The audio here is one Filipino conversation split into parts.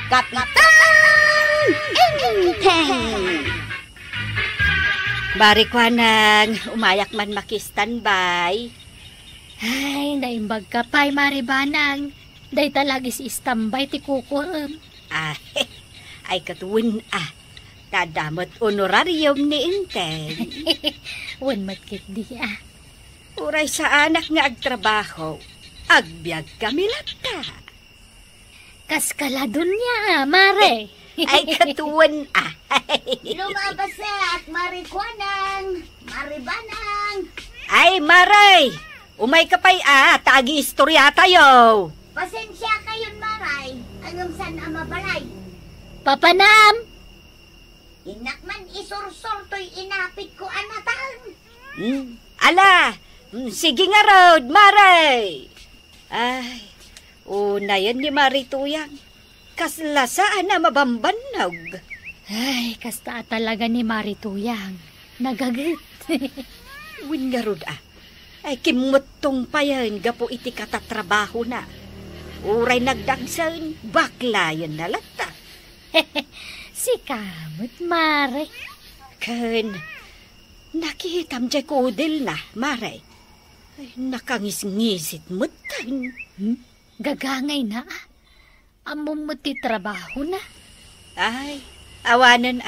Kapitan Inteng! Barikwanang, umayak man makistanbay. Ay, naimbag ka pa'y maribanang. Day talagis istambay ti kukurum. Ay katuwin Tadamot honorarium ni Inteng. Wan matkit di Uray sa anak nga agtrabaho, agbyag kami lata. Kaskaladon niya, mare. Ay katuwin Lumabas at marikwanang, maribanang. Ay maray, umay kapay tagi istorya tayo. Pasensya kayon, maray. Anong san ang mabalay? Papanam! Inakman isursor to'y inapit ko anatan. Ala, sige nga Rod, maray. Ay, una yan ni Marituyang. Kaslasaan na mabambanog. Ay, kasta talaga ni Marituyang. Nagagit. Win nga Rod Ay kimutong pa yan, gapo iti katatrabaho na. Uray nagdagsan, bakla yan na lata. Si kamot, mare. Ken, nakihitam jay kudil na, mare. Ay, nakangis-ngisit mo tan. Gagangay na Among ti trabaho na. Ay, awanan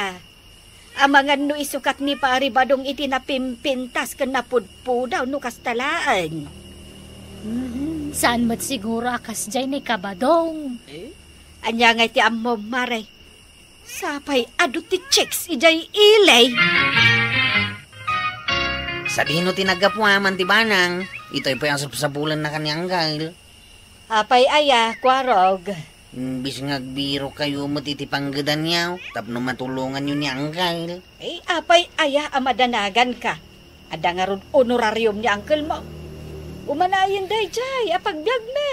Amangan no isukat ni paribadong iti napimpintas ken napudpudaw no kastalaan. Saan mat siguro akas jay ni kabadong? Anya nga iti ammo, mare. Sapay adu ti chicks ijay ilay. Sa dino tinagapuaman ti banang, ito'y po yung sabulan na kanyang gail. Apay kwarog. Bis ngagbiro kayo matitipanggadan niyaw, tapno matulungan yun ni Angkel. Apay amadanagan ka. Ada nga ron honorarium ni Uncle mo. Umanayin day jay, apagbiag na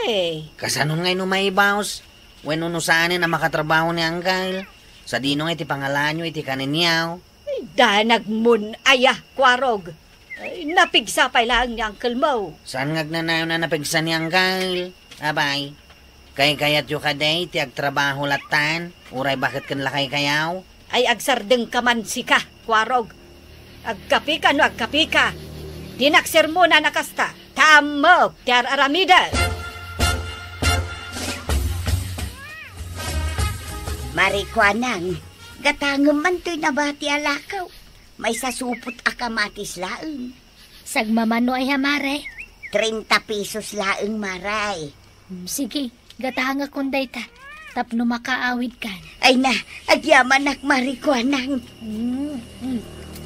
Kasanon ngay no may baos, when unusanin na makatrabaho ni Angkel. Sa dino nga iti pangalan nyo, iti kanin niyaw. Danag mun kwarog. Napigsapay lang ni Uncle mo. Saan ngagnanayo na napigsa ni Angkel? Abay, kayat yu kaday, ti agtrabaho latan. Uray bakit kan lakay kayaw? Ay agsardeng kamansi ka, kwarog. Agkapi ka no agkapi ka. Dinaksir mo na nakasta. Tamok, tiar aramida. Marikwanang, gatangem man to'y nabati alakaw. May sasupot akamatis laeng. Sagmamano ay mare. 30 pesos laeng, maray. Sige, gatanga kunday ta. Tapno makaawid kan. Ay na, agyaman ak marikwanang.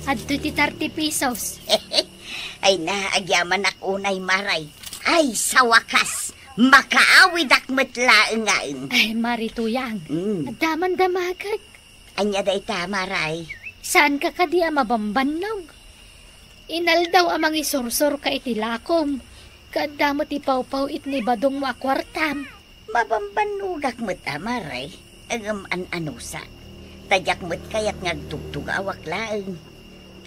Adto ti 30 pesos. Ay na, agyaman ak unay, maray. Ay, sa wakas, makaawid ak matlaeng ngayon. Ay, Marituyang. Daman damagag. Anya day ta, maray. Saan ka kadi mabambannog? Inal daw amang isursor ka itilakom. Kadamot ipaw-paw itni badong mo akwartam. Mabambanugak mo't maray. Agam anusa. Tadyak mo't kayat ngagtugtug awak laeng.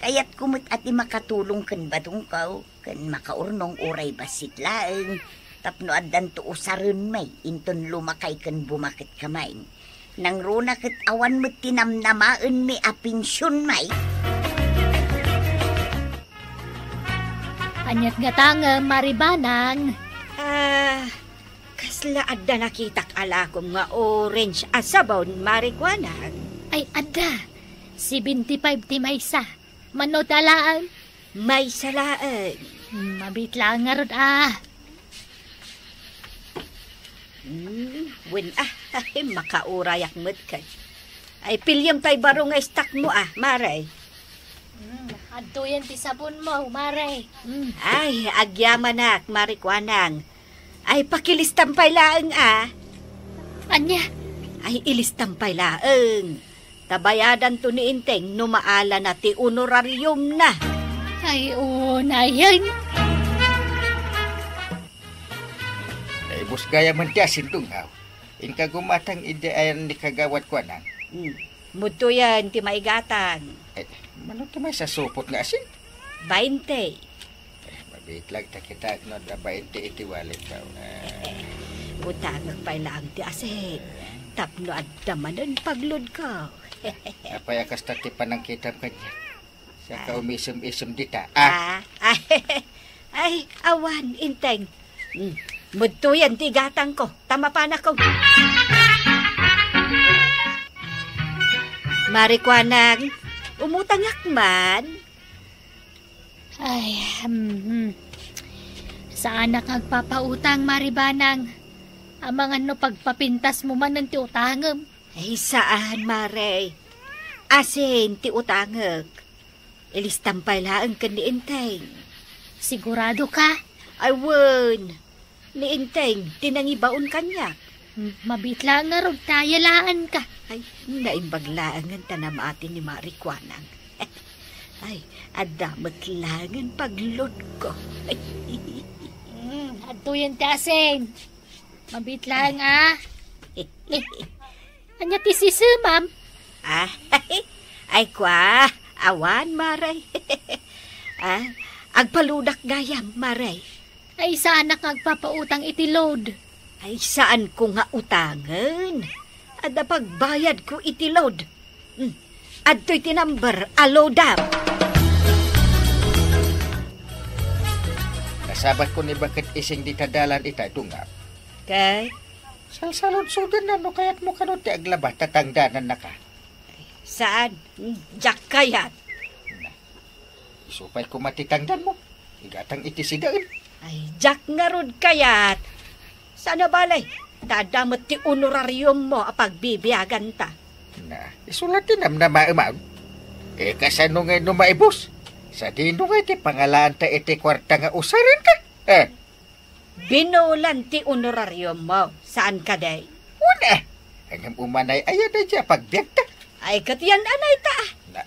Kayat kumot at makatulong kan badong kaw. Kan makaurnong uray basit laeng. Tapno addan to usarin may. Inton lumakay kan bumakit kamay. Nang runa ket awan mo't tinamnamaan mi apinsyon may. Anyat nga tanga, maribanang. Kasla adda nakitak alakom nga orange asabaw marikwanang. Ay, adda. 75 ti maysa. Manotalaan. May salaan. Mabit lang nga rod Win makaurayak mo't ka. Ay pilyam tay baro nga istak mo maray. Adto yan ti sabon mo, mare. Ay, agyamanak, marikwanang. Ay, pakilistampay laeng Anya? Ay, ilistampay laeng. Tabayadan to ni Inteng, numaala na ti honorarium na. Ay, na yan. Ay, bus gaya man tiya sintunghaw. Inka gumatang ideayan ni kagawat ko na. Muto yan, ti maigatang. Ay, manong tamay sa supot nga asin? 20. Mabit lang ta kita, no, na 20 iti wallet ka. Butang nagpay lang ti asin. Tapno at damanan paglod ko. Apay akas tati panang kitam kanya. Siya ka umisum-isum dita. Ay, awan, inteng. Mudto yan, tigatang ko. Tama pa na ko. Marikwanang, umutangak man. Ay, saan nagpapautang, Maribanang? Amang ano pagpapintas mo man ng tiutangam. Ay, saan, Mare? Asin, tiutangag. Ilistampay laang ka ni Inteng. Sigurado ka? Ay, won. Ni Inteng, tinangibaon kanya. Mabitla nga rog tayalaan ka. Ay, naimbaglaangan tanamati ni Marikwanang. Ay, adamat langan paglod ko. Adto yan tasin. Mabitla nga. Anya ti sisi, ma'am? Ay kwa, awan, Maray. Agpaludak gayam, Maray. Ay saan nagpapautang iti load? Ay saan ko nga utangan? Ada pagbayad ko iti load. Adto'y tinamber, alodam. Nasabat ko ni bakit ising ditadalan ita dungap. Kay? Salsalod-sudan na no kaya't mo kanot ti aglabat tatangdanan na ka. Saan? Jak kayat. Isupay ko matitangdan mo. Igatang itisigaan. Ay, jak nga rod kayat. Sana balay, dadamot ti honorarium mo apagbibiyagan ta. Na, isulatin na maamaw. Kasano nga no maibos? Sa dino nga ti pangalaan ta iti kwarta nga usarin ka. Binulan ti honorarium mo. Saan ka day? Una, hanggang umanay ayan na dya pagbiyak ta. Ay, katiyan anay ta. Na,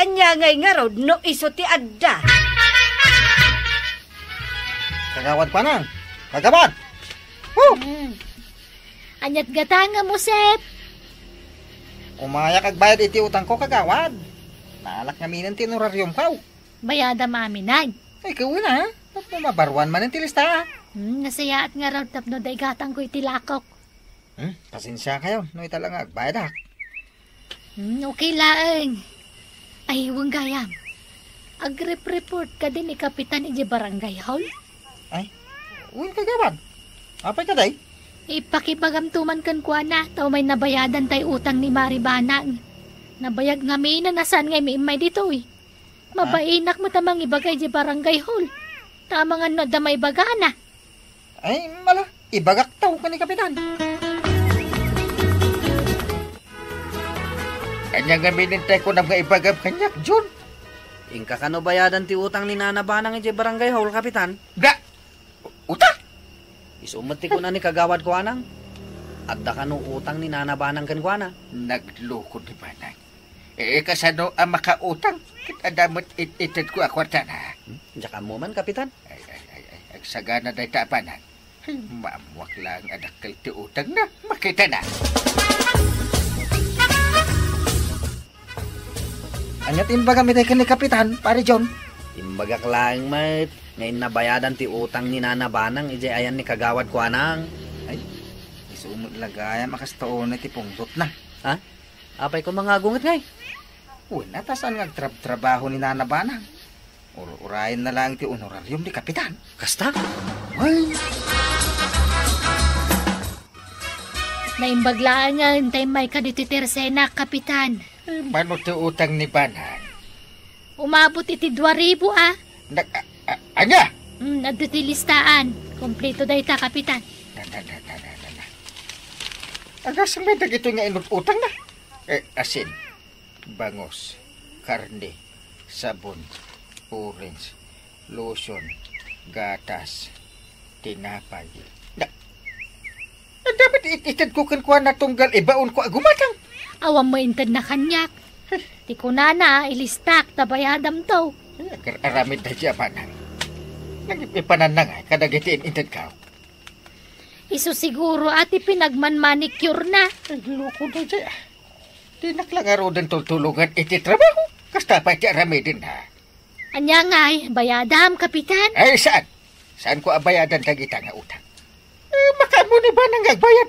Anya ngay nga rod no iso ti adda. Kagawad pa nang. Kagawad! Anyat gatanga mo, Sep. Umaya kagbayad iti utang ko, kagawad. Naalak nga minan tinuraryom ka. Bayada maminag. Ay, kawin ha. Ba't mo mabarwan man ang tilista? Nasayaat nga raw tapno day gatang ko itilakok. Pasensya kayo. No, ita lang agbayad ha. Okay laeng. Ay, huwag gayam. Agrep-report ka din ni Kapitan iji Barangay Hall. Ay, uwin kagawad. Apay ka day? Ipakipagamtuman kan kwa na, tao may nabayadan tay utang ni Maribanang. Nabayag nga may nanasan ngay may dito eh. Mabainak mo tamang ibagay di Barangay Hall. Tamang ano damay bagana. Ay, mala. Ibagak tao ka ni Kapitan. kanya nga minintay ko na mga ibagam kanyak, John. Ingka kano bayadan ti utang ni Nanabanang iti Barangay Hall, Kapitan? Da! Utang! Isumati ko na ni kagawad ko anang. Adda kano utang ni Nanabanang kan ko na. Nagloko ni Banang. Kasano ang makautang? Kita damot itid ko akwarta na. Diyan mo man, Kapitan. Ay, ang sagana na itapanan. Maamwak lang anak kay ti utang na. Makita na. Anyat imbaga mitay ka ni Kapitan, pare John. Imbagak lang, mate. Ngayon nabayadan ti utang ni Nanabanang, ije ayan ni kagawad ko anang. Ay, isumot lagaya makastaon na ti pungdot na. Ha? Apay ko mga gunget ngay. Wala, tasan nga trabaho ni Nanabanang. Urayin na lang ti honorarium ni Kapitan. Kasta? Ay! Naimbaglaan nga hintay may kaditi tersena, Kapitan. Mano ti utang ni Banang? Umabot iti 2,000 ah. Anya? Nagditi listaan. Kompleto day ta, Kapitan. Na. Agas may dagito nga inututang na. Asin, bangos, karne, sabon, orange, lotion, gatas, tinapay. Dapat itid ko kan na tunggal ibaon ko agumatang. Awam mo intad na kanyak. Ti ko na ilistak tabayadam to. Aramid na siya Banang. Nagipanan na nga, kadagitiin intid ka. Iso siguro ati pinagman-manicure na. Loko na siya. Di naklangaro din tultulugan iti trabaho. Kasta pa iti aramidin ha. Anya ngay, bayadam, Kapitan. Ay, saan? Saan ko abayadan tagita nga utang? Maka mo ni ba nang agbayad?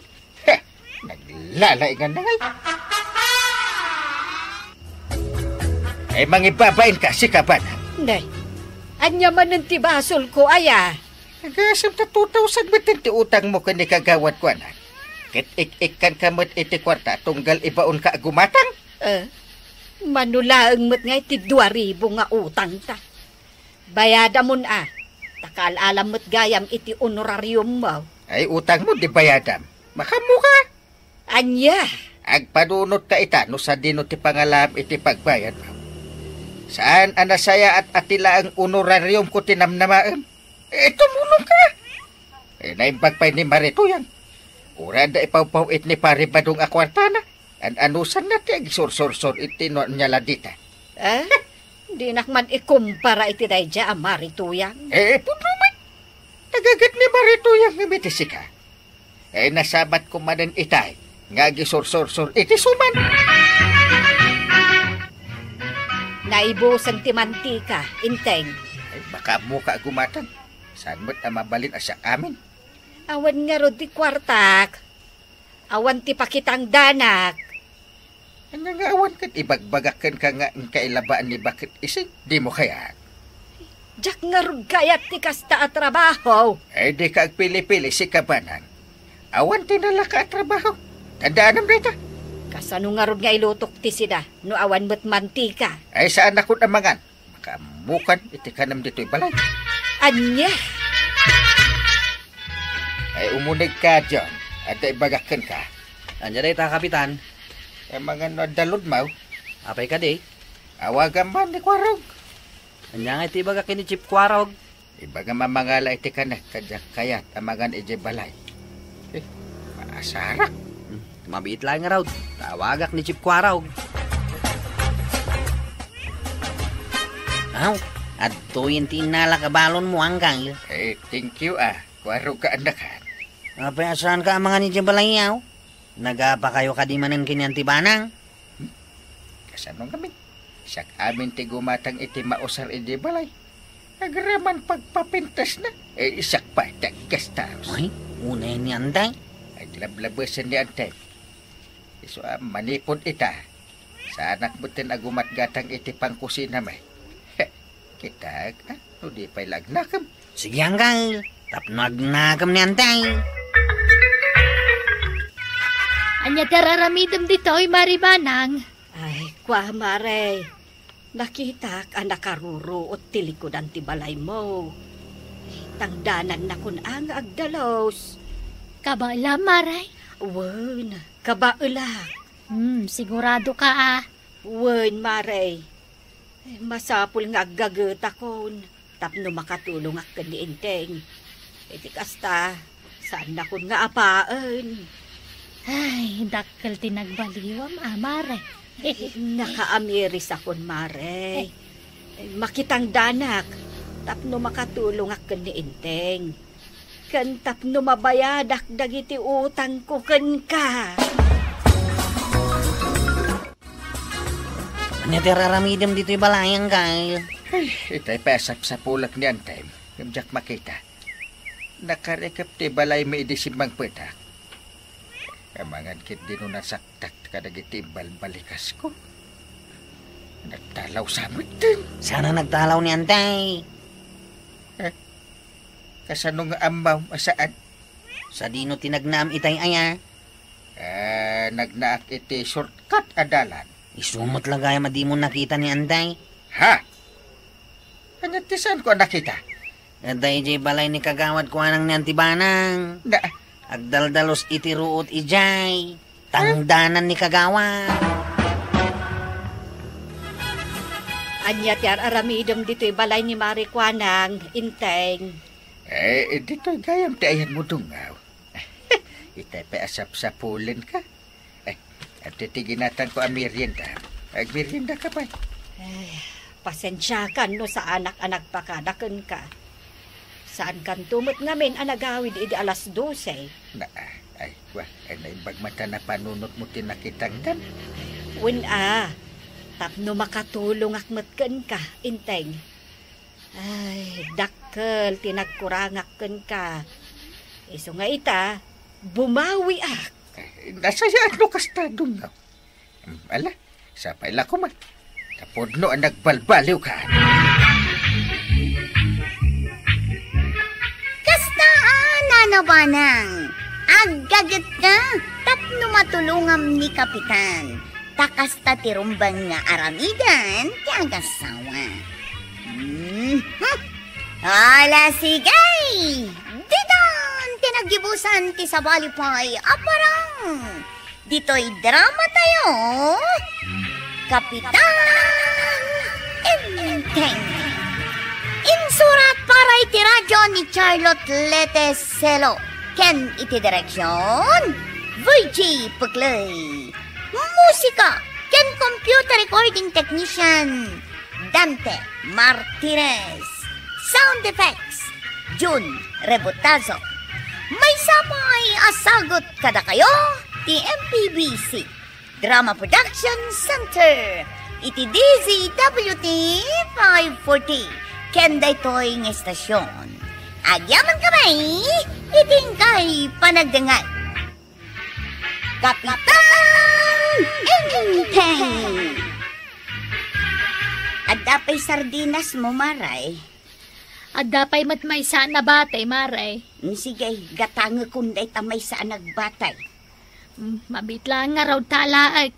Naglalay nga na ngay. Ay mangibabain ka si kabanan. Nay, anya man ng tibasol ko, aya. Nagasam ta 2,000 batin ti utang mo ka ni kagawad ko anak. Kit ik-ikan ka mo't iti kwarta tunggal ibaon ka gumatang. Manulaang mo't nga iti 2,000 nga utang ta. Bayada mo na. Takal-alam mo't gayam iti honorarium mo. Ay utang mo di bayadam. Makamuka. Anya? Agpadunot ka ita no sa dino ti pangalam iti pagbayad mo. Saan anasaya at atila ang honorarium ko tinamnamaan? Tumulong ka. Naimbagpay ni Maritoyan. Urada ipawpawit ni pari badong akwartana. Anusan na ti agsor-sor-sor iti no nyala dita. Di nakman ikumpara iti dayja ang Maritoyan. Punuman. Nagagat ni Maritoyan ng mitisika. Nasabat ko manan itay. Nga gisor-sor-sor iti suman. Naibusan ti mantika, inteng. Ay baka muka gumatan. Saan mo't mabalin asya amin? Awan nga rod ti kwartak. Awan ti pakitang danak. Ang nga awan kat ibagbagakan ka nga ang kailabaan ni bakit isig. Di mo kaya? Jak nga rod kayat ti kasta at trabaho. Ay di ka agpili-pili si kabanan. Awan tinala ka at trabaho. Tandaan rita. Kasano nga rod nga ilutok ti sida, no awan mo't mantika. Ay saan ako namangan? Makamukan iti kanam dito'y balay. Anya? Ay umunig ka, John. At ibagakan ka. Anya day ta, Kapitan. Ay mga nadalod mo. Apay ka day. Awagan man ni Kwarog. Anya nga iti baga kini Chip Kwarog. Ibaga mamangala iti ka na. Kadyak kayat amangan iti balay. Maasarak. Mabiit lang nga raw. Tawagak ni Chip Kwarog. Aw, at tuyin tinala kabalon mo hanggang. Thank you Kwarog ka anakan. Apay asahan ka mga ni Jabalayaw? Nagapa kayo ka di manin kinyantibanang? Kasano kami? Sak amin ti gumatang iti mausar iti balay. Nagraman pagpapintas na. Isak pa tagkastaos. Ay, unay ni Anday. Lablablabasan ni Antay. So, manipon ita. Sa anak mo tinagumat gatang iti pangkusina may. Kita, no di pa'y lagnakam. Sige hanggang. Tapnagnagam ni Anday. Anya tararamidam dito'y Maribanang. Ay, kwa mare. Nakita ka nakaruro at tilikodan ti balay mo. Tangdanan na kun ang agdalos. Kabala, Maray. Wen, kabaula. Sigurado ka Wen, mare. Masapul nga agagat akon. Tapno makatulong ak kaniinteng. Iti kasta, saan na kun nga apaan? Ay, dakkel tinagbaliwam, Maray. Nakaamiris akon, mare. Makitang danak. Tapno makatulong ak kaniinteng. Kan tapno mabayadak dagiti utang ko ken ka. Anya tiraramidam dito'y balayang kay. Ay, itay pasap sa pulak ni Antay. Kamjak makita. Nakarekap ti balay may idisimbang petak. Kamangan kit din nasaktak kadagiti balikas ko. Nagtalaw sa amin din. Sana nagtalaw ni Antay. Kasano nga amaw masaan? Sa dino tinagnam itay aya. Nagnaak iti shortcut adalan. Isumot lang kaya madi mo nakita ni Antay. Ha? Kanatisan ko nakita? Aday jay balay ni kagawad ko anang ni Antibanang. Na, Agdaldalos iti ruot ijay. Tangdanan ni kagawad. Anya ti aramidom dito'y balay ni Marikwanang, inteng. dito'y gayam ti ayan mo dungaw. Itay pa asap sa pulin ka. At titiginatan ko ang merienda. Merienda ka pa. Pasensya ka no sa anak-anak pa kadaken ka. Saan kan tumot ngamin anagawid idi alas 12? Naimbag mata na panunot mo tinakitang dan. Tapno makatulong akmatken ka, inteng. Ay, dakkel, tinagkurangak ken ka. Iso nga ita, bumawi ak. Nasayaan no kastadong nga. Ala, sapay la ko man. Tapod no ang nagbalbaliw ka. Kastaan na banang. Aggagat ka. Tapno matulungam ni Kapitan. Takas ta tirumbang nga aramidan ti agasawa. Ala sigay! Didon! Tinagibusan ti sabalipay aparang! Dito'y drama tayo! Kapitan Enteng! Insurat para iti radyo ni Charlotte Leteselo. Ken iti direksyon Virgie Puglay. Musika ken computer recording technician Dante Martinez. Sound effects Jun Rebotazo. May samay asagot kada kayo ti MPBC Drama Production Center iti DZWT 540 ken daytoy nga estasyon. Agyaman kamay iting kay panagdangan. Kapitan Enteng! Adapay sardinas mo, Maray. Adapay matmay sa nabatay, Maray. Sige, gatanga kunday tamay sa nagbatay. Mabitlaan nga raw talaag.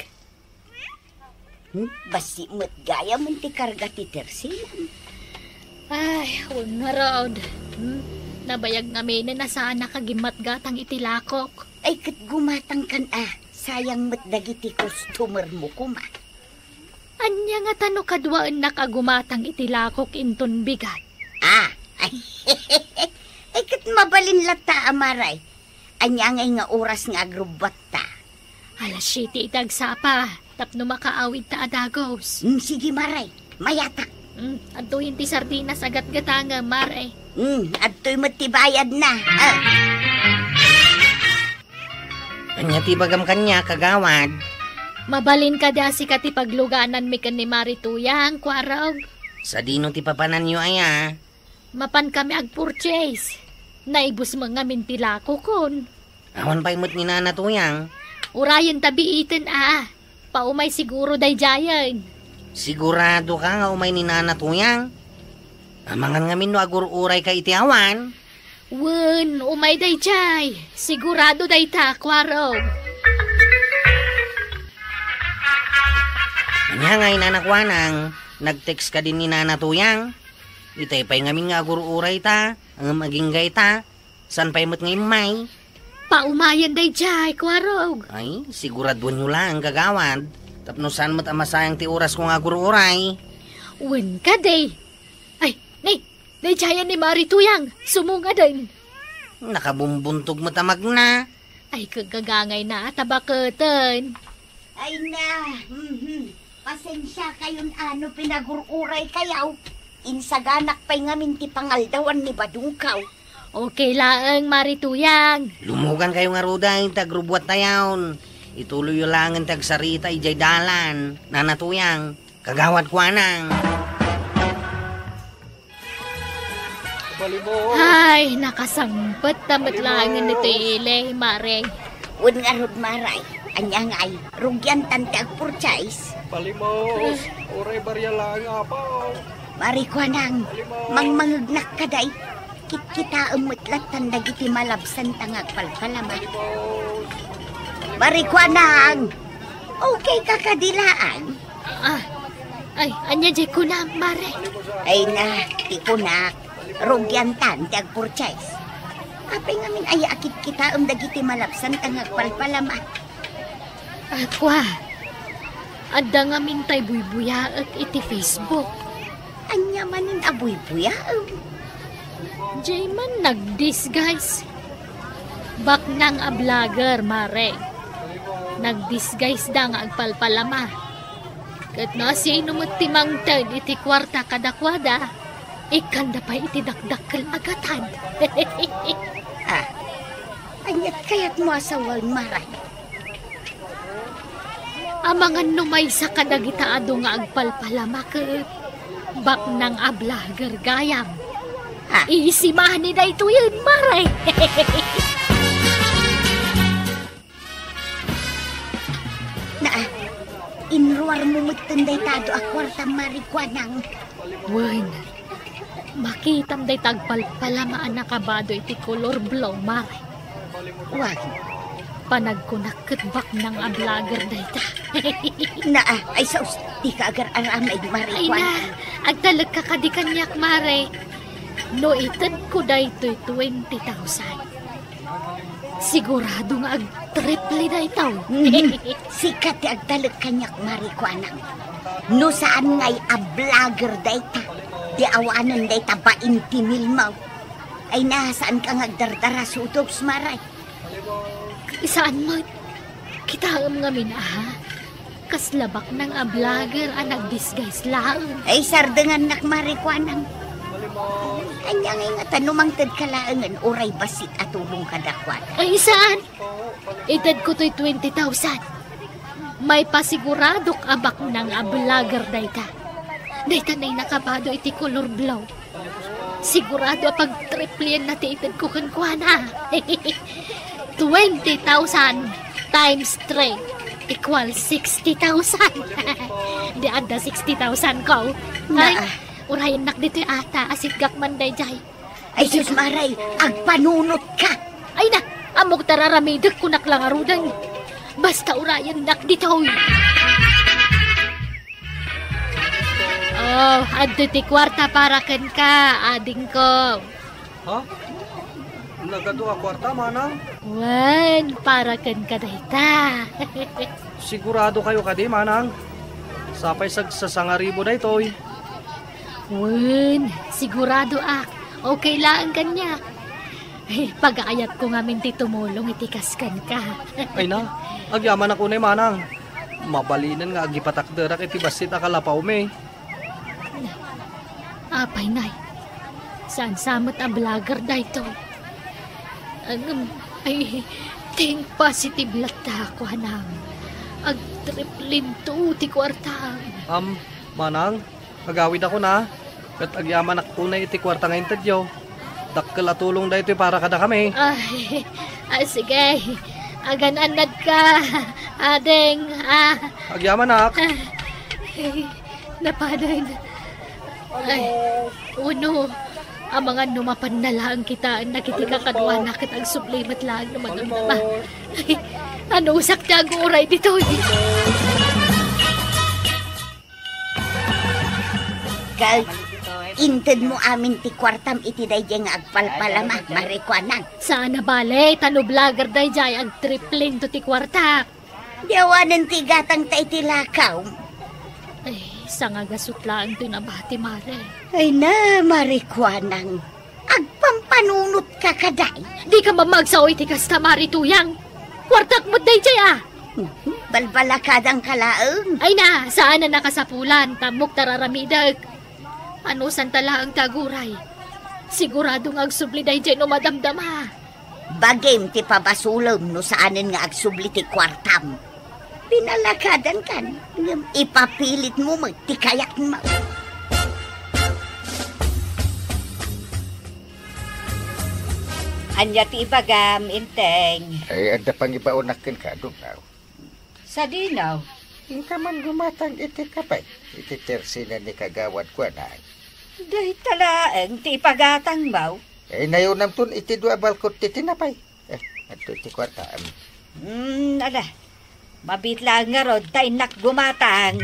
Basi mo't gaya mo ti karga ti tersilan. Ay, huwag nga raw. Nabayag nga may na sana kagimat gatang itilakok. Ay, kat gumatang kan sayang mo't dagiti customer mo kuma. Anya nga tano kadwaan nakagumatang itilakok inton bigat. Ay, kat mabalin lata, Amaray. Anya nga oras nga agrubat ta. Alas 7 itagsapa, tapno makaawid ta adagos. Sige, Maray, mayata. Antuhin ti sardinas agat gatanga, Maray. Adto'y matibayad na. Anya ti bagam kanya, kagawad. Mabalin ka dasi ka ti pagluganan mi kan ni Marituyang, kwarog. Sa dino ti papanan nyo aya. Mapan kami ag-purchase. Naibus mga mintilako kon. Awan pa imot ni nanatuyang. Urayan tabi iten Paumay siguro day jayan. Sigurado ka nga umay ni nanatuyang. Amangan nga minno agur-uray ka iti awan. Wen, umay day jay. Sigurado day ta, kwarog. Anya nga inanakwanang, nag-text ka din ni nanatuyang. Itay pa'y ngamin nga agur-uray ta, ang magingay ta. San pa'y mo't ngayon may? Paumayan day jay, kwarog. Ay, siguraduan nyo lang, gagawad. Tapno saan mo't amasayang ti oras kong agur-uray. Wen ka day. Ay, day jayan ni Marituyang. Sumunga din. Nakabumbuntog mo't amag na. Ay, kagagangay na, tabakatan. Ay na, pasensya kayon pinagururay kayaw. Insaganak pa'y ngamin ti pangaldawan ni Badungkaw. Okay lang, Marituyang. Lumugan kayo nga ruday, tagrubwat tayawn. Ituloy yung lang ang tagsarita, ijay dalan. Nanatuyang, kagawad ko anang. Ay, nakasampet tamat langan nito ile, Mare. Un nga rod, Maray. Anya nga ay, rugyan tante ag-purchase. Palimos, oray barya lang nga pa. Mari ko nang, mangmangagnak ka day. Kita umutlat tandag iti malabsan tangag palpalama. Mari ko nang, okay ka kadilaan. Ay, anya jay ko na, Mare. Ay na, ti kunak, rugyan tante ag-purchase. Apay ngamin ay akit kita dagiti malabsan tangag palpalama. Akwa, adda nga mintay buybuya at iti Facebook. Anya manin abuy-buya. Jay man nag-disguise. Bak nang a vlogger, Mare. Nag-disguise da nga agpalpalama. Kat na siya inumagtimang tag iti kwarta kadakwada, ikanda pa iti dakdakkel agatan. Anyat kayat mo asawal, Maray. Amangan numay sa kadagitaado nga agpalpalama kat bak nang a vlogger gayam. Iisimahan ni da ito yun, Maray. inruar mo magtunday tado a kwarta marikwanang. Wen, makitam day tagpalpalamaan nakabado iti color blow, Mare. Wag. Panagkunakitbak ng ablager day ta. Naa, ay saus, di ka agar aramay Ay na, marikwanang. agtalag ka kadikanyak, Mare. No itad ko day to'y 20,000. Sigurado nga ag-triple na itaw. Sikat ti agtalag kanyak marikwanang. No saan ngay a vlogger dayta. Di awanan dayta 20,000 mo. Ay nasaan ka ngagdardara sa utops maray. Isaan mo? Kita nga minaha. Kaslabak ng ablager ang nagdisguise lang. Ay sardengan nak marikwanang. Anya ngay nga tanumang tad kalaangan oray basit at tulong kadakwat. Ay isaan? Itad ko to'y 20,000. May pasiguradok abak ng ablager dayta. Dayta na'y nakabado iti color blow. Sigurado pag triple yan natin itad ko kankwana. 20,000 times 3 equal 60,000. Di anda 60,000 ko. Ay, urayan nak dito ata asit gakman day jay. Ay sus maray, agpanunot ka. Ay na, amok tararamidek kunak lang arudan. Basta urayan nak dito. Oh, adto ti kwarta para ken ka, ading ko. Ha? Nagado a kwarta, manang? Wan, para ken ka dayta. Sigurado kayo kadi, manang? Sapay sa sangaribo na ito'y. Wan, sigurado ak. Okay lang kanya. Pag-aayat ko nga minti tumulong itikaskan ka. Ay na, agyaman ako na manang. Mabalinan nga agipatakderak iti basit akalapaw me. Apay nay, saan samot ang vlogger da ito? Ay, ting positive lata ako hanang. Ag-triplin to ti kwarta. Manang, agawid ako na. At agyaman ako na iti kwarta ngayon tadyo. Dakkel atulong da ito para kada kami. Ay, sige. Agan-anad ka, adeng. Agyaman nak. Ay, napadan. Ay, uno. Ang mga numapan na lang kita ang nakitikakadwa na kitang sublimat lang naman ang nama. Ay, ano usak niya ang uray dito? Kay, inted mo amin ti kwartam iti day nga agpalpalama, marikwanang. Sana bale, tano vlogger day jay ang tripling to ti kwarta. Diawanan ti gatang ta iti lakaw. Ay, sangagasot lang ito nabati, Mare. Ay na, marikwanang. Agpampanunot ka kaday. Di ka mamagsaw iti kasta, Mari tuyang. Kwartak mo day jay Balbalakadang kalaang. Ay na, saan na nakasapulan, tamok tararamidag. Ano santala ang taguray? Siguradong agsubli day jay no madamdama. Bagim ti pabasulom no saanin nga agsubli ti kwartam. Pinalakadan kan. Ipapilit mo magtikayak mo. Anya ti ibagam, inteng. Ay, ada pang ibaunakin ka, dumaw. Sa dinaw. Hinka man gumatang iti kapay. Iti tersina ni kagawad ko na. Dahi talaeng ti ipagatang baw. Eh, nayunam tun iti dua balkot ti tinapay. Ato iti kwarta. Ala. Mabitla nga rod, tayo gumatang.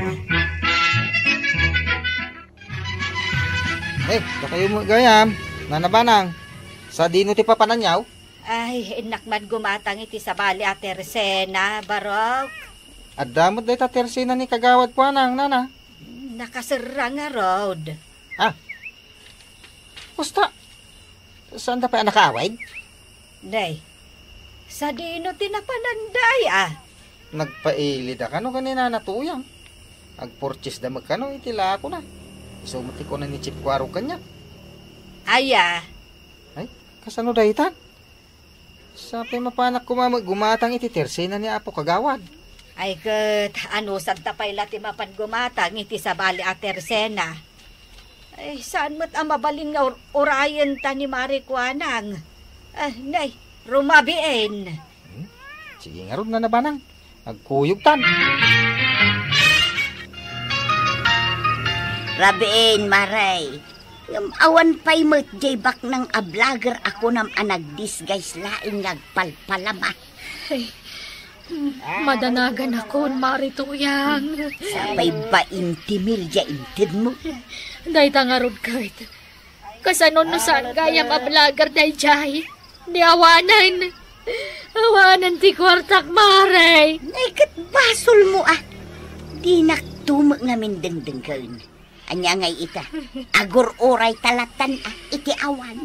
Kayo mo gayam. Nanabanang. Sa dino ti papananyaw. Ay, inakman gumatang iti sa bali at Teresena, barok. At damot day ta tersina ni kagawad po anang, nana. Nakasira nga rod. Basta. Saan da pa nakawid? Day, sa dino tinapananday Nagpaili da kano kanina natuyang. Agpurchase da magkano itila ako na. Sumuti ko na ni Chip Kwaro kanya. Aya. Ay, kasano da itan? Sabi mapanak ko gumatang iti tersina ni Apo kagawad. Ay kat, ano santa pa'y lati mapan gumatang iti sa bali at Teresena. Ay, saan mo't ang mabaling nga orayan ta ni Marikwanang? Nay, rumabiin. Sige nga ron na nabanang. Nagkuyog tan. Rabiin, Maray. Yung awan pa'y jay bak ng ablager ako nam anag-disguise laing nagpalpalama. Ay, madanagan ako, Marituyang. Sabay ba intimil ja intid mo? Day tangarod kahit. Kasanon no saan gayam ablagar day jay. Di awanan. Awanan ti kwartak, Maray. Ay, kat basol mo ah. Di naktumo nga mindeng-deng kaun. Anya ngay ita. Agor oray talatan ah. Iti awan.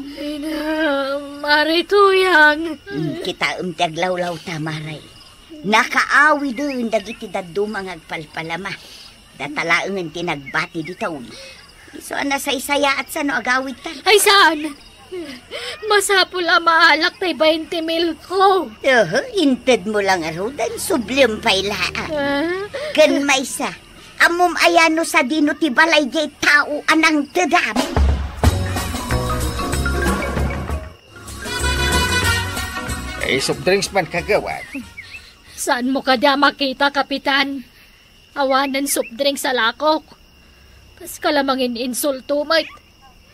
Marituyang. Kita tiaglawlaw ta, Maray. Nakaawi doon dagiti dadumang agpalpalama. Datalaangan tinagbati di taon. So, nasay-saya at sano agawid ta. Ay, saan? Masapul ang maalak tay 20 mil ko. Inted mo lang arudan. Sublim pa'y laa. Kan maysa. Amom ayano sa dino ti balay jay tao anang tedam. Soft drinks man kagawan. Saan mo kada makita, Kapitan? Awanan soft drink sa lakok. Kas kalamangin insulto, mate.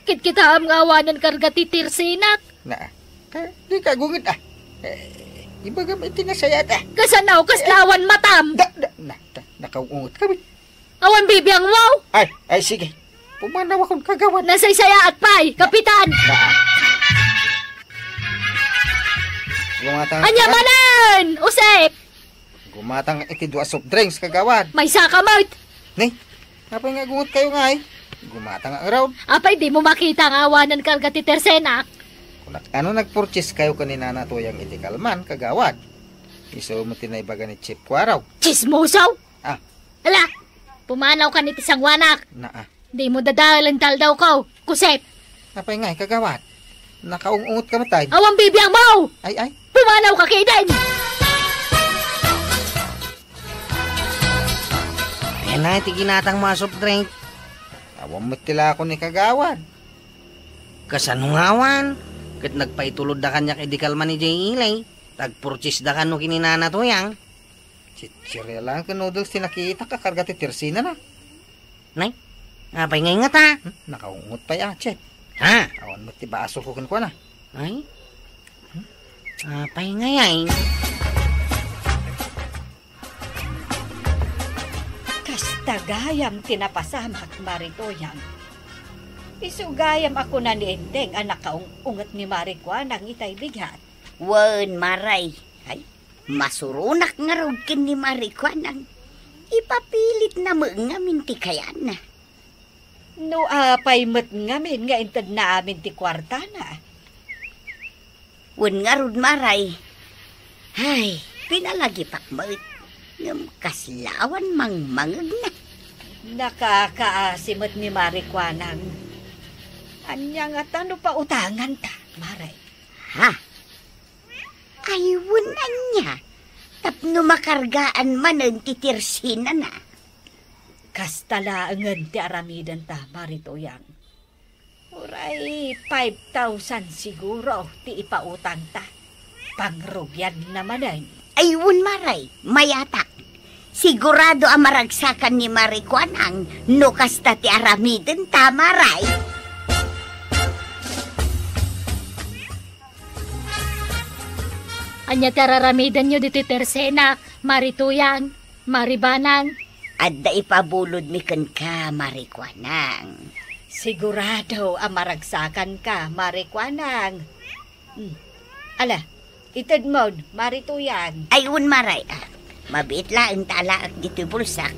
Kit-kita ang awanan karga titirsinak. Di ka gungit ah. Iba gamit tinasayat ah. Kasanaw, kaslawan matam. Nakaungot kami. Awan bibiyang wow. Ay sige. Pumanaw akong kagawan. Nasaysaya at pay, Kapitan. Gumatang Anyamanan! Usep! Gumatang iti dua soft drinks kagawan. May saka, mate. Ni, napay nga gungot kayo nga eh. Gumatang ang around. Apay, di mo makita ang awanan karga titirsenak. Ano nag-purchase kayo kanina na tuyang iti kalman kagawan? Iso mo tinaybaga ni Chip Kwaraw. Chismosaw? Ah. Ala, pumanaw ka ni tisang wanak. Di mo dadalan daw ko, kusep. Napay nga eh, kagawan. Nakaungot ka matay. Awang bibiyang mo! Ay. Pumanaw ka kay din! Ayan na, iti ginatang mga soft drink. Awang matila ako ni kagawan. Kasanungawan. Kat nagpaitulod da kanya kay dikalman ni Jay Ilay. Tag-purchase da ka no kininana to yang. Chichirya lang ka noodles tinakita ka karga ti tirsina na. Nay, apay ngay nga ta. Nakaungot pa ya, Chip. Ha? Awan mo ti baso ko kan ko na. Ay? Apay ngay. Kastagayam tinapasamak, Maritoyang. Isugayam ako na ni Enteng anak kaungat ni Marikwa nang itay bigat. Wan, Maray. Ay, masurunak nga rugkin ni Marikwanang. Ipapilit na mo nga minti kaya na. No apay mat ngamin nga intad na amin ti kwarta na. Wan nga rud, Maray. Ay, pinalagi pakbait. Ngam kaslawan mangmangag na. Nakakaasimot ni Marikwanang. Anya nga tano pa utangan ta, Maray. Ha? Ayun anya. Tapno makargaan man ang titirsina na. Kastalaangan ti aramidan ta, Maritoyang. Uray, 5,000 siguro ti ipautang ta. Pangrugyan naman ay. Ayun, Maray, mayatak. Sigurado ang maragsakan ni Marikwanang no kasta ti aramidan ta, Maray. Anya tararamidan nyo dito tersenak, Marituyang, Maribanang. At da ipabulod mi ka, Marikwanang. Sigurado ang maragsakan ka, Marikwanang. Ala, itad mo, Marituyang. Ayun, Maray. Mabit lang talaak dito bulsak.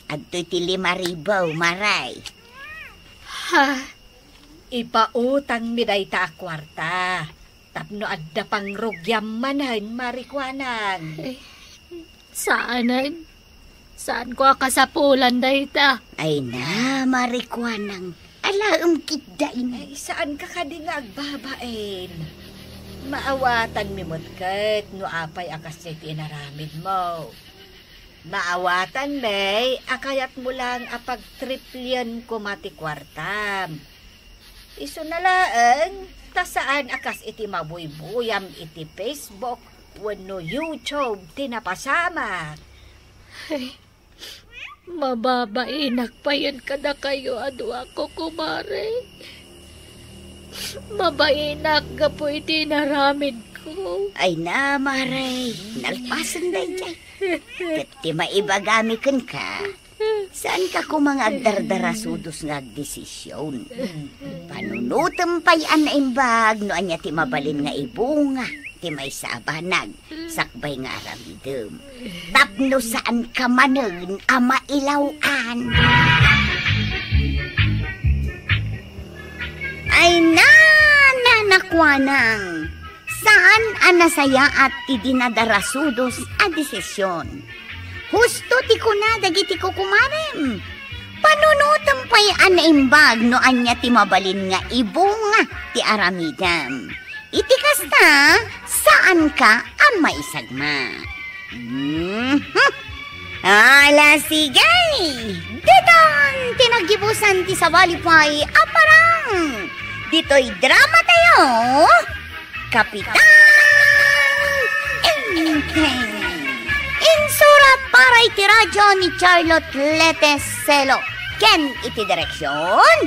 Adto'y ti 5,000, Maray. Ha? Ipautang mi day ta kwarta. Tapno adda pang rugyam manan, Marikwanang. Saanan? Saan ko kasapulan dayta? Ay na, Marikwanang. Alaam kitdain. Ay, saan ka kadi nga agbabain? Maawatan mi mutkat, no apay akas iti inaramid mo. Maawatan may, akayat mo lang apag triplyan ko mati kwartam. Iso na laan, tasaan akas iti mabuybuyam iti Facebook, wano YouTube, tinapasama. Ay, Mababainak pa yun kada kayo adu ako, kumare. Mabainak ka po itinaramid ko. Ay na, Maray. Nalpasan na dyan. Kati maibagamikan ka. Saan ka kumangagdardarasudos nga desisyon? Panunutam pa'y anaimbag no anya ti mabalin nga ibunga. Ti may sabanag, sakbay nga aramidem. Tapno saan ka manen ama ilawan. Ay nanakwanang. Saan anasaya at idinadarasudos a desisyon? Husto ti kuna dagiti ko kumarem. Panunutam pa'y anaimbag no anya ti mabalin nga ibunga ti aramidem. Iti kasta, saan ka ang maisagma? Ala sigay! Diton, tinagibusan ti sabalipay aparang! Dito'y drama tayo! Kapitan Enteng! Insurat para iti radyo ni Charlotte Leteselo. Ken iti direksyon,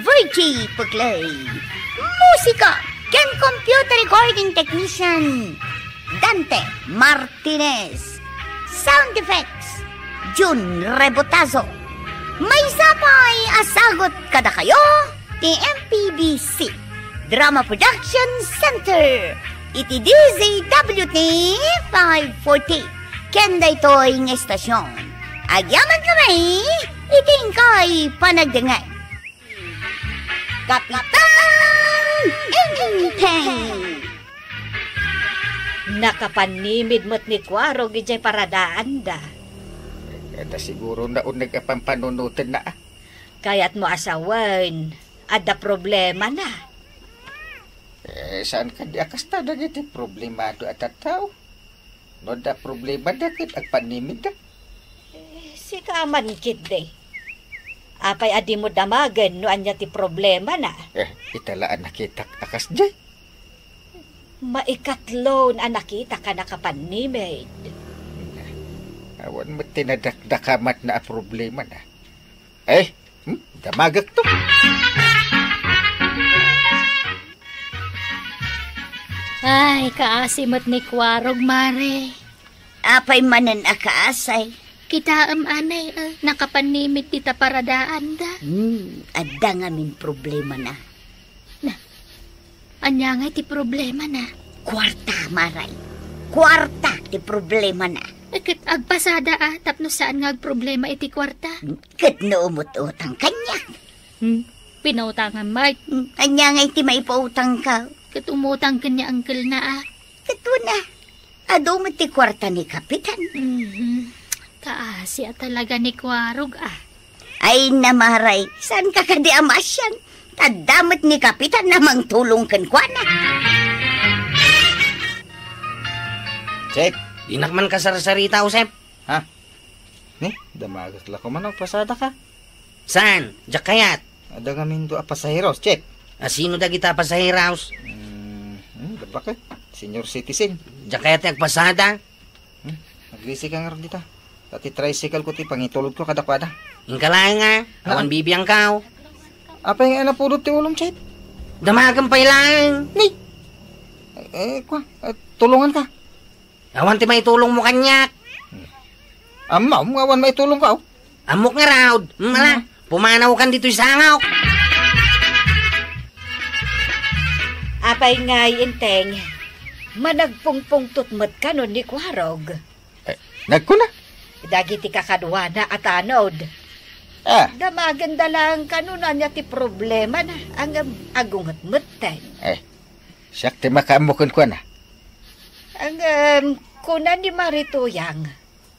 Virgie Puglay. Musika! Ken computer recording technician Dante Martinez. Sound effects Jun Rebotazo. May sapay asagot kada kayo ti MPBC Drama Production Center iti DZWT 540 ken daytoy nga estasyon. Agyaman kami itingkay panagdengay. Kapitan Enteng! Nakapanimid mo't ni Kuwarog ijay paradaan da. Kada siguro na unag pampanunutan na. Kaya't mo asawan, ada problema na. Saan ka di akas ta dagiti problemado at tao? No da problema dakit ag panimid da. Si kaman kid day. Apay adi mo damagan no anya ti problema na. Italaan nakita akas jay. Maikatlo na nakita ka nakapanimid. Awan mo tinadakdakamat na problema na. Damagak to. Ay, kaasimot ni Kuwarog, mare. Apay manen akaasay. Kitaam anay, nakapanimit tita paradaan da. Adda nga min problema na. Anya nga ti problema na. Kwarta, Maray. Kwarta ti problema na. Ket agpasada tapno saan nga problema iti kwarta. Ket naumut-utang kanya. Pinautangan, Mike. Anya nga iti maipautang ka. Ket umutang kanya angkel na Ket na. Ado mo ti kwarta ni Kapitan. Kaasya talaga ni Kuwarog Ay namaray, saan ka kadi amasyan? Tadamot ni Kapitan namang tulong kan kuana. Sep, Inak man ka sarita, Usep. ha? Ni, damagak la ko man pasada ka. Saan? Diyak kayat. Ada nga min do pasaheros, Chep. Sino da kita pasahiraos? Dabak senior citizen. Diyak kayat nagpasada. Naglisi ka nga ron dito. Tati tricycle ko ti pangitulog ko kadakwada. Ingkalay nga. Awan bibiyang kao. Apa yung napulot ti ulong, Chep? Damagan pa ilang. Ni! Tulungan ka. Awan ti may tulong mo kanyak. Amaw, awan may tulong ka, Amok nga raud. Mala, pumanaw kan dito'y sangaw. Apay ngay Enteng, managpungpung tutmat ka nun ni Kuwarog. Nagkuna. Dagiti kakadwana at anod. Damaganda lang kanunan niya ti problema na ang agungat muteng. Siyak ti makaamukon ko na. Ang kunan ni Marituyang,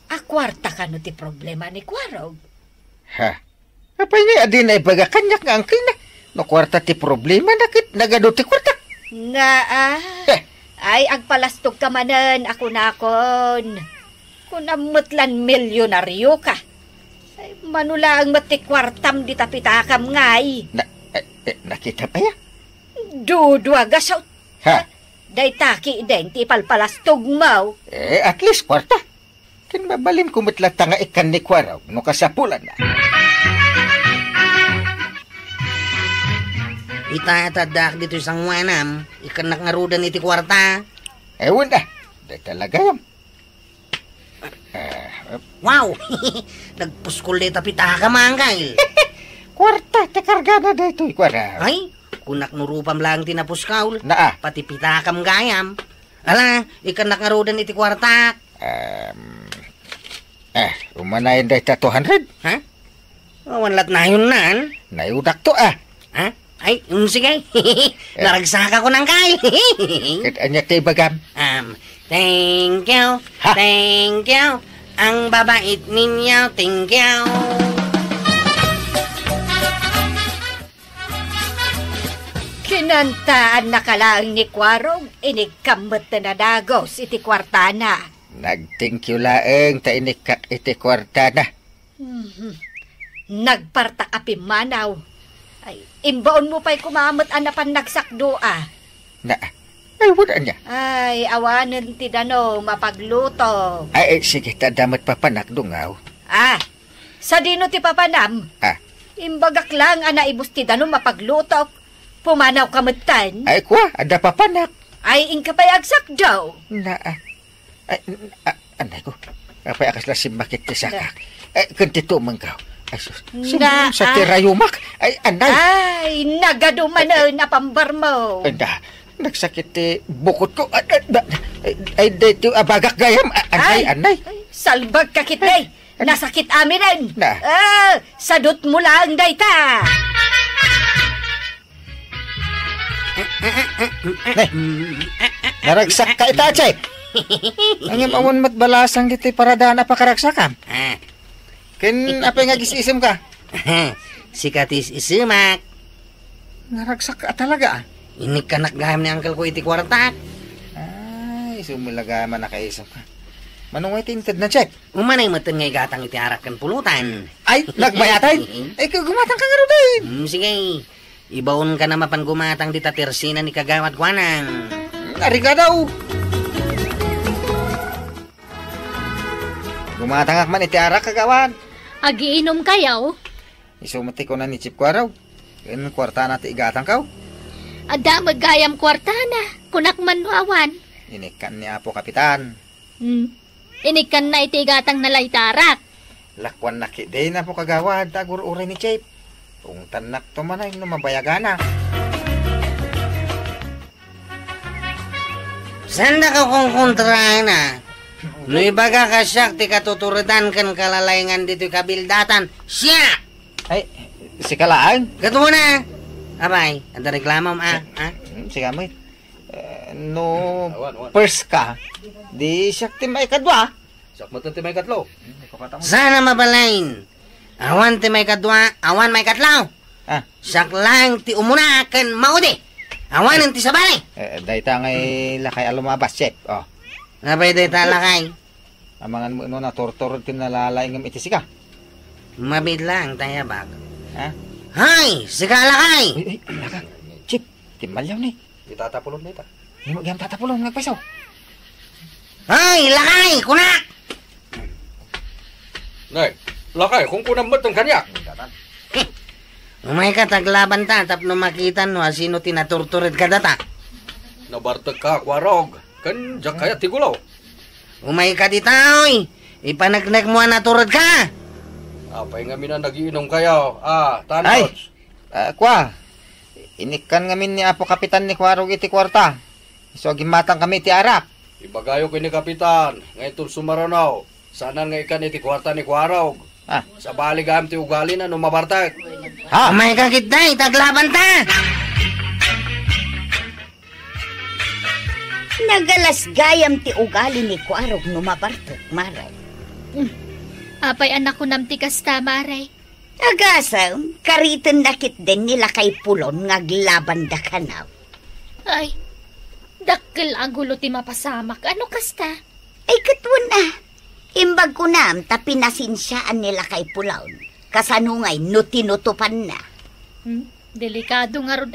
akwarta ka no ti problema ni Kuwarog. Apay nga adi na ibaga kanyak nga angkin na. No kwarta ti problema nakit nagado ti kwarta. Nga ay agpalastog ka manan ako nakon. Kunamutlan milyonaryo ka. Ay, manula ang matikwartam di tapitakam ngay. Nakita pa ya? Dudwaga sa... Day taki din ti palpalastog mo. At least kwarta. Kin mabalin ko matla tanga ikan ni Kwaraw no kasapulan na. Itatadak dito isang wanam, ikan ngarudan iti kwarta. Ewan na, da talaga yam. Wow! Nagpuskol dito pita ka mangkay. Kwarta, takarga na da ito, Kwaraw. Ay, kunak nurupam lang tinapuskaw. Naa. Pati pita kam gayam. Ala, ikan ngarudan iti kwarta. Umanayin da ita 200. Ha? Wanlat na yun nan. Nayudak to ah. Ha? Ay, sige. Naragsaka ko ng kail. Kat anya tayo bagam. Thank you. Ha? Thank you. Ang babait ninyo. Thank you. Kinantaan na kalaang ni Kwarog, inigkamot na nadagos iti kwartana. Nag-thank you laeng ta inikak iti kwarta na. Nagparta kapi manaw. Ay, imbaon mo pa'y kumamot anapan nagsakdoa. Ay, wala niya. Ay, awanan ti dano mapagluto. Ay, sige, tadamat papanak dungaw. Sa dino ti papanam? Imbagak lang ana ibus ti dano mapagluto. Pumanaw kamutan. Ay, kwa, ada papanak. Ay, ingka pa'y agsakdaw. Ay, anay ko. Apay akas lasim makit ti sakak. Ay, kantito manggaw. Ay, sa tirayumak. Ay, anay. Ay, nagaduman na pambar mo. Nagsakit ti bukot ko. Ay, dito abagak gayam. Anay. Salbag kakit day. Nasakit amin rin. Sadot mo lang day ta. Naragsak ka ita, Chay. Angim awon matbalasang dito paradaan apakaragsakam. Ken apa nga gisisim ka? Sikatis isimak. Naragsak ka talaga. Ini kanak gaham ni angkel ko iti kwarta. Ay, sumulaga man nakaisip ka. Manong tinted na check. Umanay matan ngay gatang iti arak kan pulutan. Ay, nagbayatay. Ay, gumatang ka nga rin din. Sige. Ibaon ka na mapan gumatang di tatersina ni kagawad kwanang. Ari ka daw. Gumatangak man iti arak kagawad. Agiinom kayaw. Isumati ko na ni Chip Kwaraw. Yan kwarta natin igatang kaw. Ada magayam kwartana. Kunak man awan. Inikan ni Apo Kapitan. Inikan na itigatang nalaytarak. Lakwan na kiday na po kagawad. Tagur-uray ni Chip. Kung tanak to man ay mabayagana. Sanda ka kong kontra na. No ibaga ka siya, ti katuturidan kan kalalayangan dito kabildatan. Siya! Ay, si Kalaan? Gato mo na! Abay, ada reklamo mo Sige mo no, first ka. Di siya ti may kadwa. Sak mo ti may katlo. Sana mabalain. Awan ti may kadwa, awan may katlaw. Sak lang ti umuna kan maudi. Awan ti sabali. Dahita ngay lakay alumabas, Chip. Abay dahita lakay. Amangan mo na tortor tinalalay ng itisi ka. Mabid lang tayo bag. Hay! Siga lakay! Ay, laka. Chip, timalyaw ni. Itatapulong na ita. Hindi mo gayam tatapulong, nagpasaw. Hay! Lakay! Kunak! Nay, lakay, kung kunang matang kanya. Umay ka taglaban ta, tapno makitan no, sino tinaturturit ka data. Nabartag ka, Kwarog. Kan, diyak kaya tigulaw. Umay ka ditaoy! Ipanagnak mo naturod ka! Apay nga mina nagiinom kayo. Tanos. Ay! Kwa, inikan ngamin ni Apo Kapitan ni Kwarog iti kwarta. So, gimatang kami ti arak. Ibagayo kini Kapitan. Ngayon sumaranaw. Sana nga ikan iti kwarta ni Kwarog. Sa baligam ti ugali na mabartag. Umay ka kitay, taglaban ta! Nagalas gayam ti ugali ni Kwarog mabartok, maray. Apay anak ko namti kasta, maray. Agasam, karitan nakit din nila kay pulon ngaglaban da kanaw. Ay, dakkel ang gulo ti mapasamak. Ano kasta? Ay katwan na. Imbag ko nam tapinasinsyaan nila kay pulaon. Kasanungay no tinutupan na. Delikado nga rod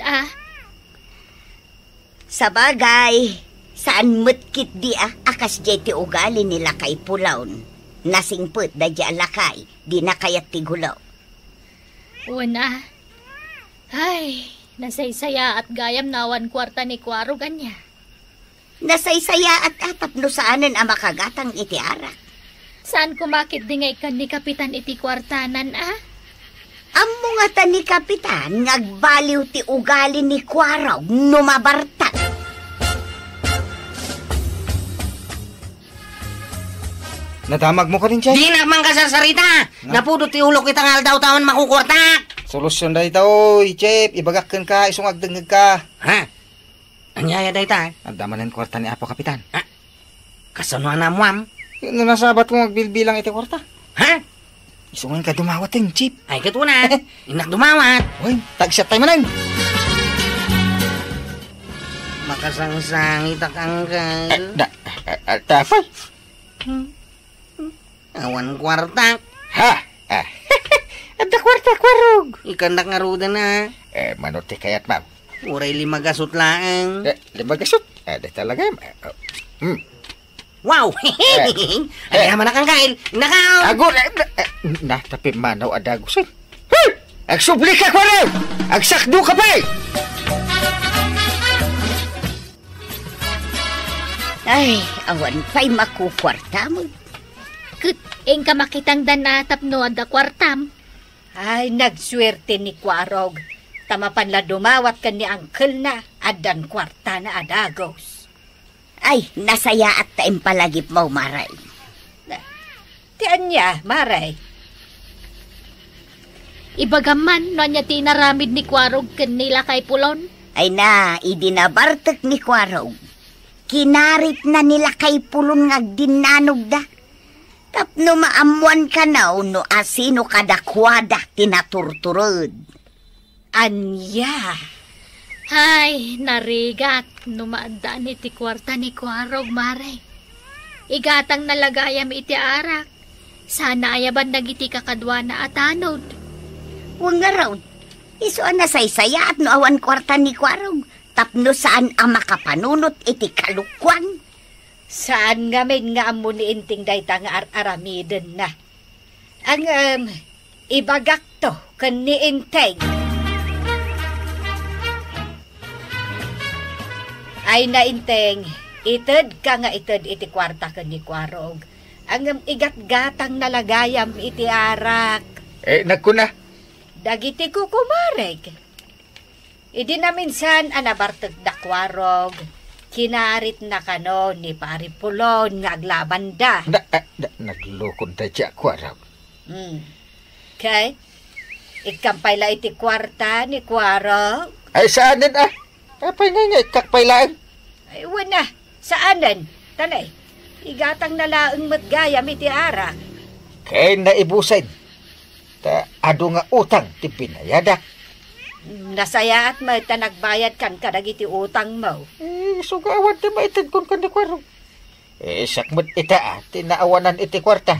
Sa bagay, saan mutkit di akas jay ti ugali nila kay pulaon. Nasingput da di alakay, di na kayat tigulo. Una. Ay, nasaysaya at gayam nawan kwarta ni Kwaro ganya. Nasaysaya at atap no saanan ang makagatang iti arak. Saan kumakit dingay kan ni Kapitan iti kwartanan, Amo nga ta ni Kapitan, ngagbaliw ti ugali ni Kwaraw, numabartat. Nadamag mo ka rin, Chay. Di na man kasasarita. Napudot ti ulo kitang aldaw taon makukwartak. Solusyon dahi oy, Chep. Ibagakkan ka, isong agdengag ka. Ha? Anyaya dahi ta? Ang damanan kwarta ni Apo Kapitan. Kasanuan na mo, am? Yung nasabat mo magbilbilang iti kwarta. Ha? Isungan ka dumawat yung Chip. Ay, katuna. Inak dumawat. Uy, tag-shot tayo manan. Makasangsang itakangkal. Tafay. Awan kwartak. Ha? Ada kwarta, kwarog. Ikandak nga ruda na. Manuti kayat, ma'am. Uray 5 gasot laang. 5 gasot. Ada talaga. Wow! Ay, naman na kang kail. Nakaw! Ago, tapi manaw adagusin. Agsubli ka, kwarog! Agsakdo ka pa Ay, awan pa'y makukwarta mo. Kut, ing ka makitang danatap no ada kwartam. Ay, nagswerte ni Kwarog. Tamapan la dumawat ka ni Uncle na adan kwarta na adagos. Ay, nasaya at taim palagip mo, Maray. Tiyan niya, Maray. Ibagaman no niya tinaramid ni Kwarog kanila kay Pulon. Ay na, idinabartek ni Kwaraw. Kinarit na nila kay Pulon ngagdinanog da. Tapno maamuan ka na no asino kadakwada tinaturturod. Anya. Ay, narigat. Numaandaan iti kwarta ni Kwarog, Mare. Igatang nalagayam iti arak. Sana ayaban nagiti kakadwa na atanod. Huwag nga raw. Iso ang nasaysaya at no awan kwarta ni Kwarog. Tapno saan ang makapanunot iti kalukwan. Saan nga may nga amo ni inting dayta nga aramiden na. Ang ibagak to kan ni inteng. Ay na inteng, ited ka nga ited iti kwarta kan ni Kwarog. Ang igat-gatang nalagayam iti arak. Nagkuna. Dagiti ko kumareg. Idi na minsan anabartag da Kwarog. Kinarit na kano ni Pari Pulon nga aglaban da. Naglukod da dya, Kwaraw. Okay? Ikampay la iti kwarta ni Kwarog. Ay, saanin Apay nga ikakpay lang. Ay, wala. Saanan? Tanay, igatang nalaang matgayam iti arak. Kaya naibusaid. Ado nga utang ti pinayadak. Nasaya at may tanagbayad kan kadag iti utang mo. Sugawad ti maitid kon kan di Kwaraw. Sakmat ita tinaawanan iti kwarta.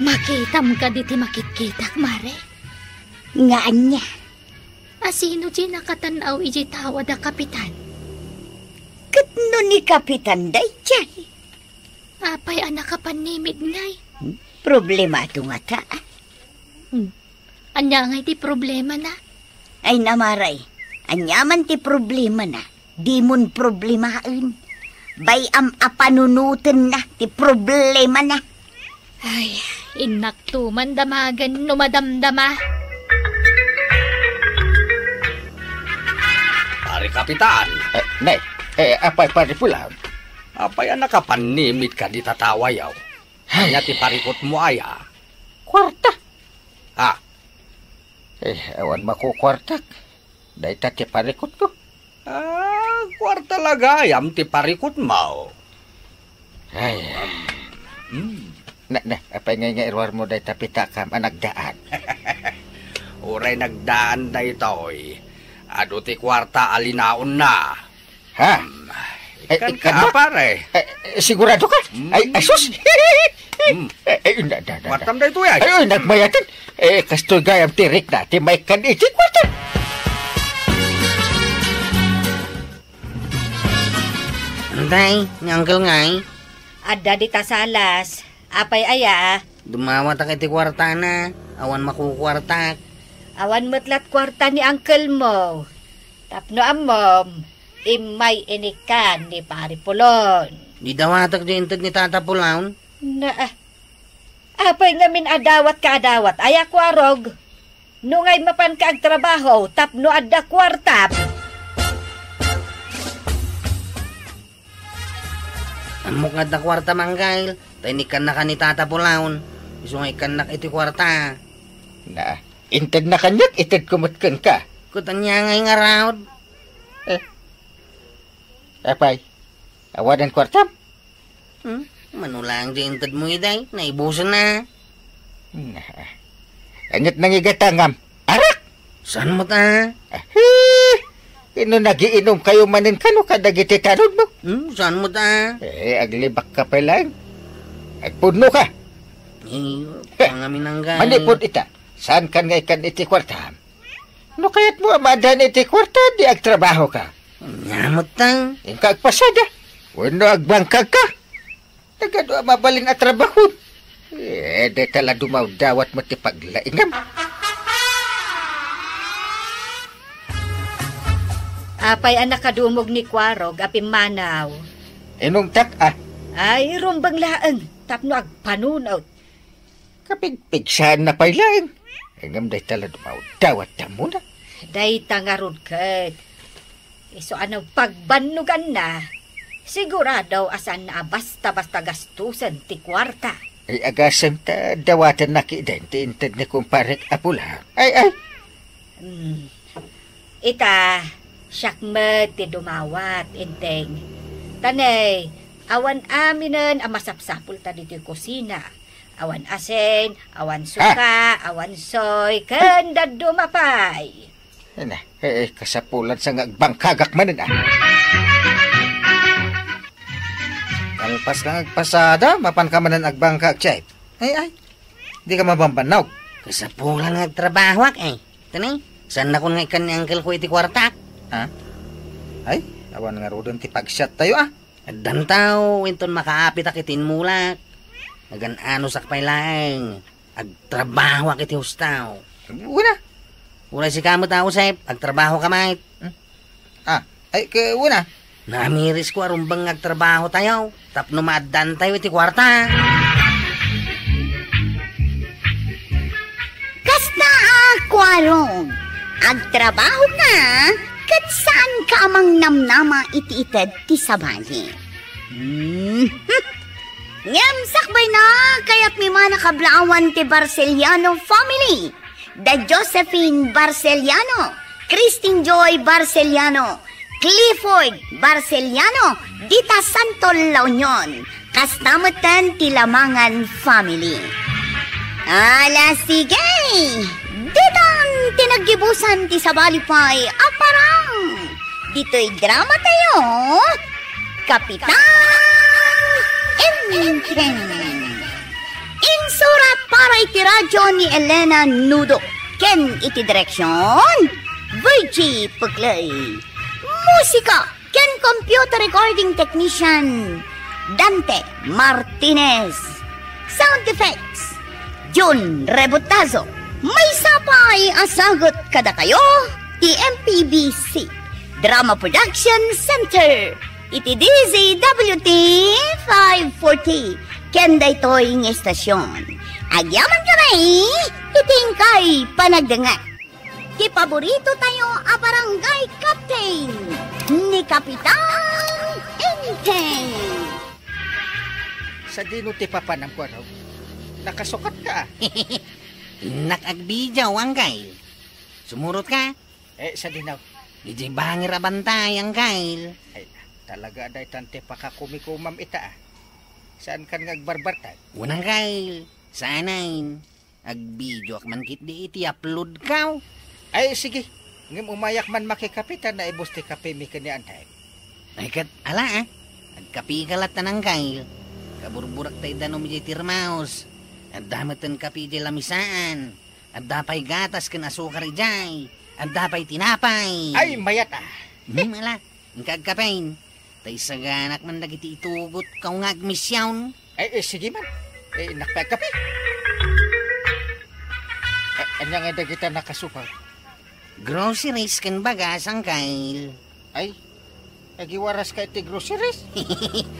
Makitam ka diti makitkitak, Mare. Nga anya. Asino di nakatanaw iji tawa da Kapitan? Katno ni Kapitan day dyan. Apay anak kapanimid ngay. Problema ito nga ta. Anya ngay ti problema na. Ay namaray, anyaman ti problema na. Di mon problemain. Bay apanunutin na ti problema na. Ay, inaktuman damagan numadamdama. Pare Kapitan. Nay, apay pari pulang. Apay anak kapanimit ka di tatawayaw. Hanya ti parikot mo aya. Kwarta. Ha? Awan makukwartak. Day ti parikot ko. Kwarta lagayam ti parikot mo. Ay. Apay nga irwar mo day tapitakam anagdaan. Uray nagdaan da ito'y. Ado ti kwarta alinaon na. Ha? Ikan ka, pare. Sigurado ka? Ay, sus! Kwartam da ito yan. Ay, nagmayatin. Kastoy gayam tirik na, may kan iti kwarta. Antay, ni Uncle ngay. Adda di ta salas. Apay aya. Dumawa ta kay ti kwarta na. Awan makukwartak. Awan metlat kwarta ni uncle mo. Tapno amom. Imay inikan ni Paripulon. Di dawatak di intad ni Tata Pulaon. Na, apay ngamin adawat ka adawat. Aya kwarog. Nungay mapan ka ag trabaho. Tapno adda kwartap. Amok nga da kwarta manggail. Tainikan na ka ni Tata Pulaon. Iso nga ikan na iti kwarta. Na, intad na kanyak, itad kumatkan ka. Kutan niya ngay nga raod. Apay, awadan kwartam. Manulang di intad mo iday. Naibusan na. Na, anyat nangigatangam. Arak! Saan mo ta? Ino nagiinom kayo manin kano kadagiti tanod mo? Saan mo ta? Aglibak ka pa lang. Agpuno ka. Pangamin ang gay. Manipod ita. Saan kan nga ikan iti kwarta? No kaya't mo amadan iti kwarta, di agtrabaho ka. Nyamot tang. Ingka agpasada. Wano agbangkag ka. Nagado mabalin at trabaho. De tala dumaw dawat mo ti paglaingam. Apay anak kadumog ni Kwarog, apim manaw. Inong tak Ay, rumbang laang. Tapno agpanunaw. Kapigpigsaan na pa'y lang. Ingam day tala dumaw dawat ta muna. Day tangarod kat. Iso anaw pagbanugan na. Sigurado asan na basta-basta gastusan ti kwarta. Ay agasam ta dawatan na ki-idente intad ni kumparek apula. Ay. Ita, syakmet ti dumawat, inteng. Tanay, awan aminan ang masapsapul ta dito kusina. Awan asin, awan suka, awan soy, kanda dumapay. Na, kasapulan sa ngagbangkagak manin Kalpas kang agpasada, mapan ka manan agbangkag, Chip. Ay. Di ka mabambanaw. Kasapulan nga trabaho Tanay, saan na ko nga ikan ni Uncle ko iti kwarta? Ay, awan nga rodon ti pagshot tayo Adan tao, winton makaapit akitin mulak. Nagan-ano sakpay lang. Agtrabaho akiti hustaw. Wala si kamo tao, Sep. Agtrabaho ka, mate. Ay, una. Namiris ko arumbang agtrabaho tayo. Tapno maadan tayo iti kwarta. Kasta Kwarog, agtrabaho ka, kat saan ka amang namnama iti-ited ti sabali. Ngem sakbay na, kaya't may mga nakablawan ti Barceliano family. The Josephine Barceliano, Christine Joy Barceliano, Clifford Barceliano, Dita Santol La Union, kastamatan ti Lamangan family. Ala sige, ditang tinagibusan ti sabalipay aparang. Dito'y drama tayo, Kapitan Enteng. Insurat para iti radyo ni Elena Nudo. Ken iti direksyon, Virgie Puglay. Musika, ken computer recording technician, Dante Martinez. Sound effects, Jun Rebutazo. May sapay asagot kada kayo, TMPBC Drama Production Center. Iti DZWT 540. Kenda ito'y ng estasyon. Agyaman kami, itingkay panagdangat. Ti paborito tayo a barangay captain ni Kapitan Enteng. Sa dino ti papanam ko, nakasukat ka. Nakagbidyaw, Angkail. Sumurot ka? Sa dinaw. Di bangir abantay, Angkail. Ay, talaga day tante pakakumikumam ita. Saan kan ngagbarbartay? Unang Kail, sanain. Agbidyo ak man kit di iti upload ka. Ay, sige. Ngim umayak man makikapitan na ibus ti kape mi kanian tayo. Ay kat, ala agkapi kalat na ng Kail. Kaburburak tayo danom di tirmaos. At damatan kapi di lamisaan. At dapay gatas kan asukar ijay. At dapay tinapay. Ay, mayat Ala, ang kagkapain. Tay saganak man dagiti itugot kaw nga agmisyawn. Sige man. Nakpagkapi. Anya nga kita nakasupar. Groceries kan bagas ang kail. Ay, nagiwaras ka iti groceries.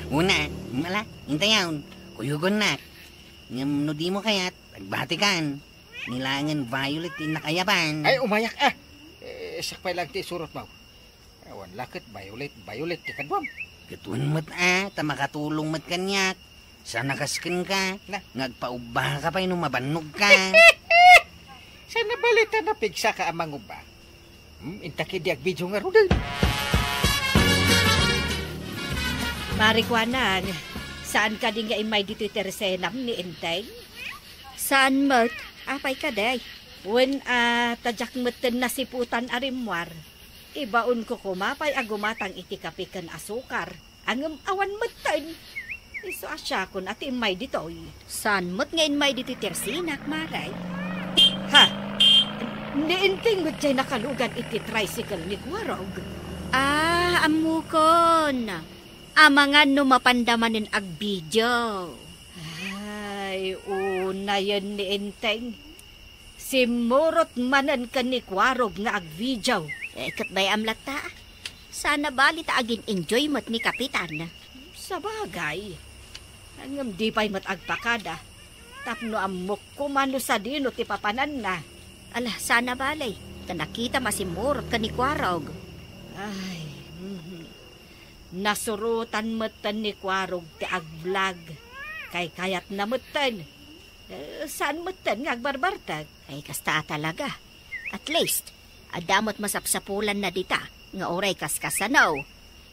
Una, mala, hintayawn. Kuyugon na. Ngam no di mo kayat, agbatikan. Nilangan violet din nakayapan. Ay, umayak sakpay lang ti surot mo. Awan lakit, violet ti kadwam. Katuan mat tamakatulong mat kanyak. Sana kasken ka. Na. Ngagpaubah ka pa nung mabanog ka. Sana balita na pigsa ka amang uba. Intaki diag video nga rudan. Marikwanang, saan ka din nga imay dito tersenam ni Enteng? Saan mat? Apay ka day. When tadyak matan nasiputan arimwar, ibaon ko kumapay agumatang itikapikan asukar. Ang awan matan. Iso asya kun ati imay ditoy. Saan mat nga imay dito tersinak, maray? Ha? Ni Enteng mat jay nakalugan iti tricycle ni Guarog. Amukon. Amangan no mapandamanin ag video. Ay, una yan ni Enteng. Simurot manan ka ni Kwarog nga ag video. Kat bay amlata. Sana balita agin enjoyment ni Kapitan. Sa bagay. Hangam di pa'y matagpakada. Tapno amok kumano sa dino ti papanan na. Ala, sana balay. Kanakita masimurot ka ni Kwarog. Ay, nasurutan matan ni Kwarog ti ag-vlog. Kay kayat na matan. Saan matan nga agbarbartag? Ay kasta talaga. At least, adamot masapsapulan na dita. Nga oray kaskasanaw.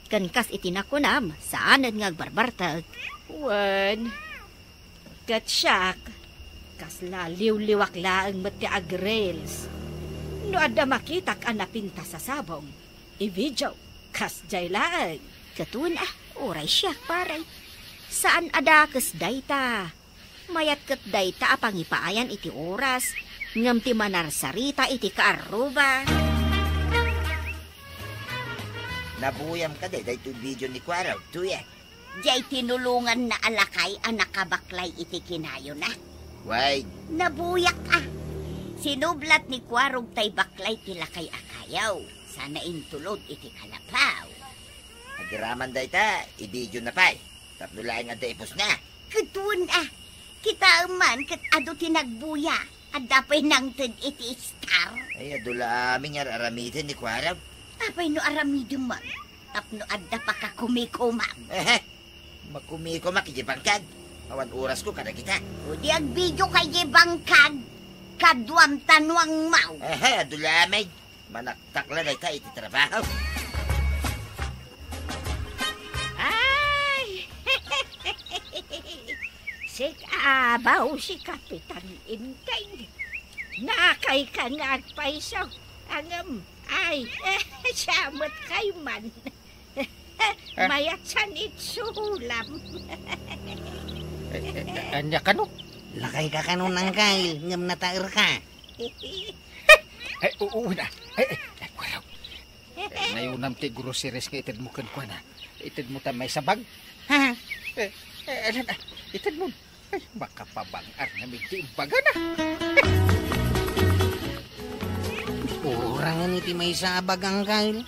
Kankas itinakunam. Saanan nga agbarbartag? Wan. Gatsyak. Kasla liw-liwak laang mati ag-rails. No ada makitak anapinta sa sabong. I-video. Kas jay laang. Katun oray siya paray. Saan ada kas dayta? Mayat kat dayta apang ipaayan iti oras. Ngam ti manarsarita iti kaaruba. Nabuyam ka day to video ni Kwaraw, tuya. Jay tinulungan na alakay ang nakabaklay iti kinayo na. Why? Nabuyak Sinublat ni Kwarog tay baklay tilakay akayaw. Sana intulod iti kalapaw. Nagiraman day ta, i-video na pa'y. Tapno laing ang taipos na. Katun kita man kat ado tinagbuya. Adapay nang tad iti star. Ay, adula aming aramitin ni Kwaraw. Apay no aramidum man. Tapno adda pa ka kumikumam. Makumiko makikipangkag. Awan oras ko kada kita. O di ag video kay bangkag. Kadwam tanwang mau. Adula aming. Manaktakla na ita iti trabaho. Ay! Sikabaw si Kapitan Inteng. Nakay ka nga agpaisaw. Angam, ay, samot kay man. Mayat san itsulam. Anya ka no? Lakay ka kanon ng kail, ngam natair ka. Ay, uuna. Ay, Kwaraw. Nayunam ti groceries ka itid mo kan kwa na. Itid mo ta may sabag. Ha? Alan, itid mo. Ay, makapabangar na miti imbaga na. Urangan iti may sa abagang kail.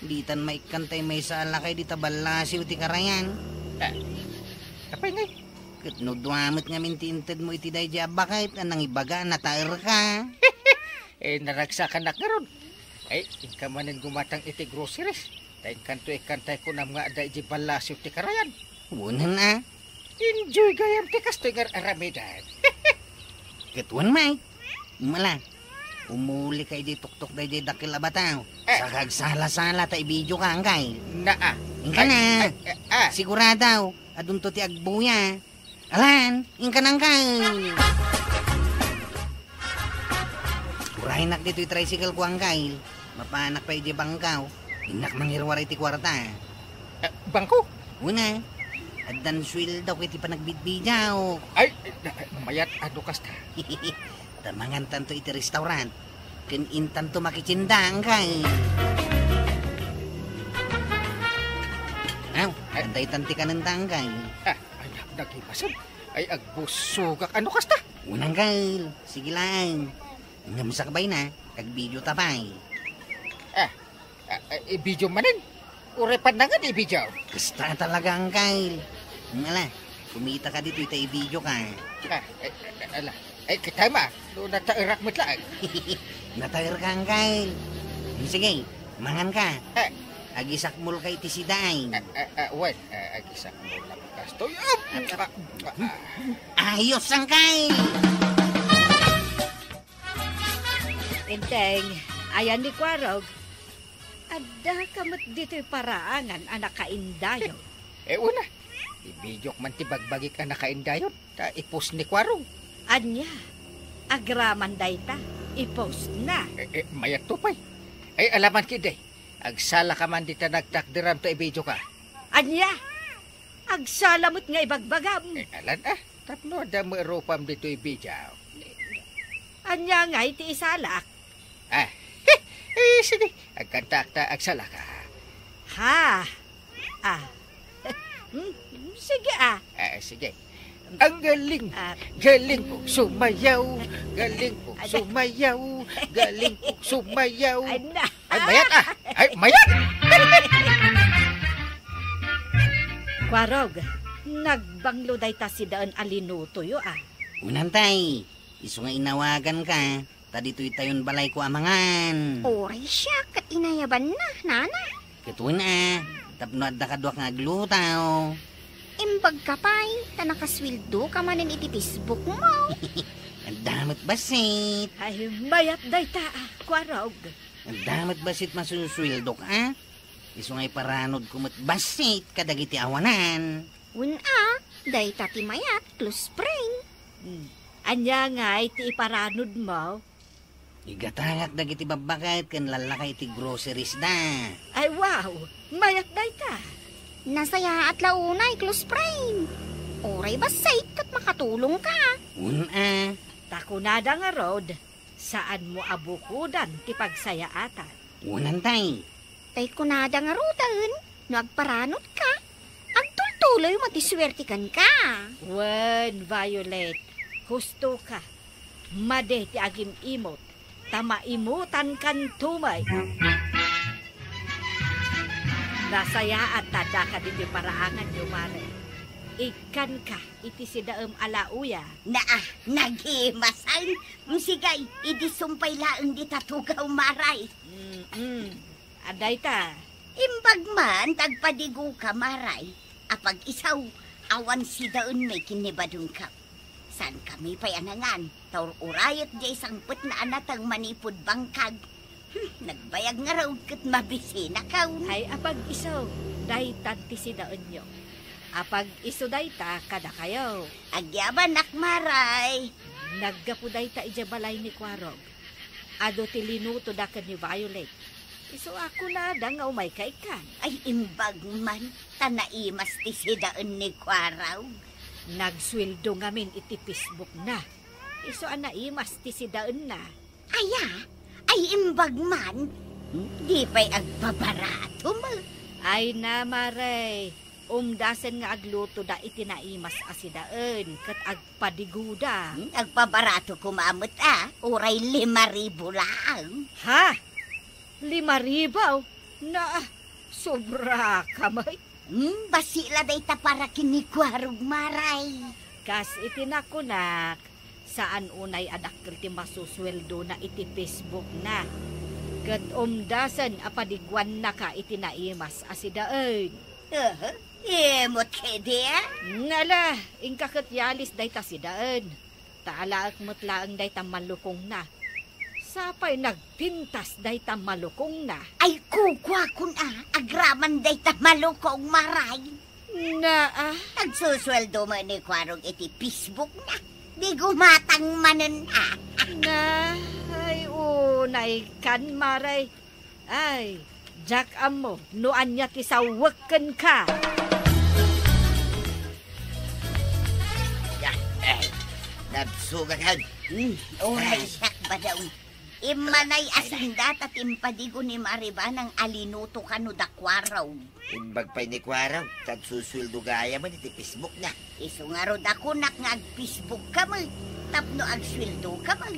Ditan may kantay may sa alakay di tabalasi uti karayan. Kapay ngay. Kat no duamot nga mintinted mo iti day bakit anang ibaga natair ka. Naragsakan na karon. Ay, ingkamanin gumatang iti groceries. Tayin kanto ikantay ko na mga aday di balasyo ti karayan. Unan na. Enjoy gayam ti kastoy nga aramidan. Katuan may. Mala. Umuli kay di tuktok day di dakil abataw. Sakag sala-sala ta ibidyo ka angkay. Ingka na. Siguradaw. Adun to ti agbuya. Alan, ingka na angkay. Urahinak dito yung tricycle ko angkay. Mapanak pa di bangkaw. Inak mangirwaray ti kwarta. Bangko? Una. Adan swil daw kiti panagbidbidaw. Ay, mayat ado kasta. Tamangan tanto iti restaurant. Ken intan to makicindang kay. Antay tanti ka ng tangkay. Ay, naghimasad. Ay, agbusugak. Ano kasta? Unang kail. Sige lang. Ngamsakbay na. Kag-video tapay. Ibidyo manin. Urepan na nga di ibidyo. Kasta talaga ang kail. Ala, kumita ka dito, ita i-video ka. Kita ma. Doon natairak mo't lang. Natayar ka ang kail. Sige, mangan ka. Agisak mul kay tisiday. Well, agisak mo lang kasto. Ayos ang kail. Inteng, ayan ni Kwarog. Ada kamot dito'y paraangan anak kaindayo. Una. Ibidyok man tibagbagi ka na kaindayot. Ipos ni Kwarong. Anya, agraman dayta, i-post na. Mayat tupay. Ay, alaman kiday. Agsala ka man dita nagtakdiram ta ibidyo ka. Anya, agsalamot nga ibagbagam. Alan tapno da maropam dito ibidyo. Anya nga iti isalak. Sige. Agkantak ta agsala ka. Ha? Sige Sige. Ang galing. Galing ko sumayaw. Galing ko sumayaw. Galing ko sumayaw. Ay, mayat Ay, mayat! Kwarog, nagbanglo day ta si daan alinuto yo Unantay, iso nga inawagan ka. Tadito'y tayon balay ko amangan. Oray siya, kat inayaban na, nana. Kituin tapno adda ka duwak nga aglutaw. Imbag ka pa'y, ta nakaswildo ka manin iti Facebook mo. Ang damat basit. Ay, mayat day ta, Kwarog. Ang damat basit masuswildo ka. Iso nga'y paranod kumot basit kadagiti awanan. Day tati mayat, close spring. Anya nga iti iparanod mo. Igatangak dagiti babakit kan lalakay iti groceries na. Ay, wow, mayat day ta. Nasaya at launay, close spring. Oray basay, kat makatulong ka. Takunada nga rod, saan mo abukudan ti pagsayaatan? Unantay. Tay kunada nga rudan, no agparanot ka. Agtultuloy matiswertikan ka. Violet, husto ka. Made ti agim imot, tamaimutan kan tumay. Nasaya at tada ka diti paraangan yo, Mare. Ikan ka, iti si daem alauya. Naghimasan. Sigay, idisumpay laeng di tatugaw, Maray. Aday ta. Imbag man, tagpadigo ka, Maray. Apag isaw, awan si daen may kinibadong ka. San kami payanangan, taur urayot di isangput na anatang manipod bangkag. Nagbayag nga raw kat mabisina ka. Ay, apag isaw, day tanti si daen nyo. Apag iso day ta, kada kayo. Agyaban nak, Maray. Naggapo day ta ijabalay ni Kwarog. Ado ti linuto da ka ni Violet. Iso ako na da nga umay ka ikan. Ay, imbag man, tanaimas ti si daen ni Kwaraw. Nagsweldo ngamin iti Facebook na. Iso anaimas ti si daen na. Ay, imbag man, di pa'y agpabarato mo. Ay na, Maray. Umdasen nga agluto da itinaimas asidaen kat agpadiguda. Agpabarato kumamot Uray 5,000 lang. Ha? 5,000? Na, sobra kamay. Basila day ta para kinikwarog, Maray. Kas itinakunak, saan unay adakkel ti masusweldo na iti Facebook na. Kat umdasen apadigwan na ka itinaimas asidaen. Emot kede Nala, ingkakat yalis day ta si daan. Taalaak mutlaang day ta malukong na. Sapay nagpintas day ta malukong na. Ay kukwa kun agraman day ta malukong, Maray. Na Nagsusweldo mo ni Kwarog iti Facebook na. Di gumatang manen Na, ay unay kan, Maray. Ay, Jack amo, nuan niya ti sawaken ka. Nabsugan ka. Oray sak ba daw? Imanay asindat at impadigo ni Mariba ng alinuto kanu dakwaraw. Imbag pa'y ni Kwaraw, tagsuswildo gaya man iti Facebook na. Iso nga rod ako nak nga ag-Facebook ka mo. Tapno ag-swildo ka mo.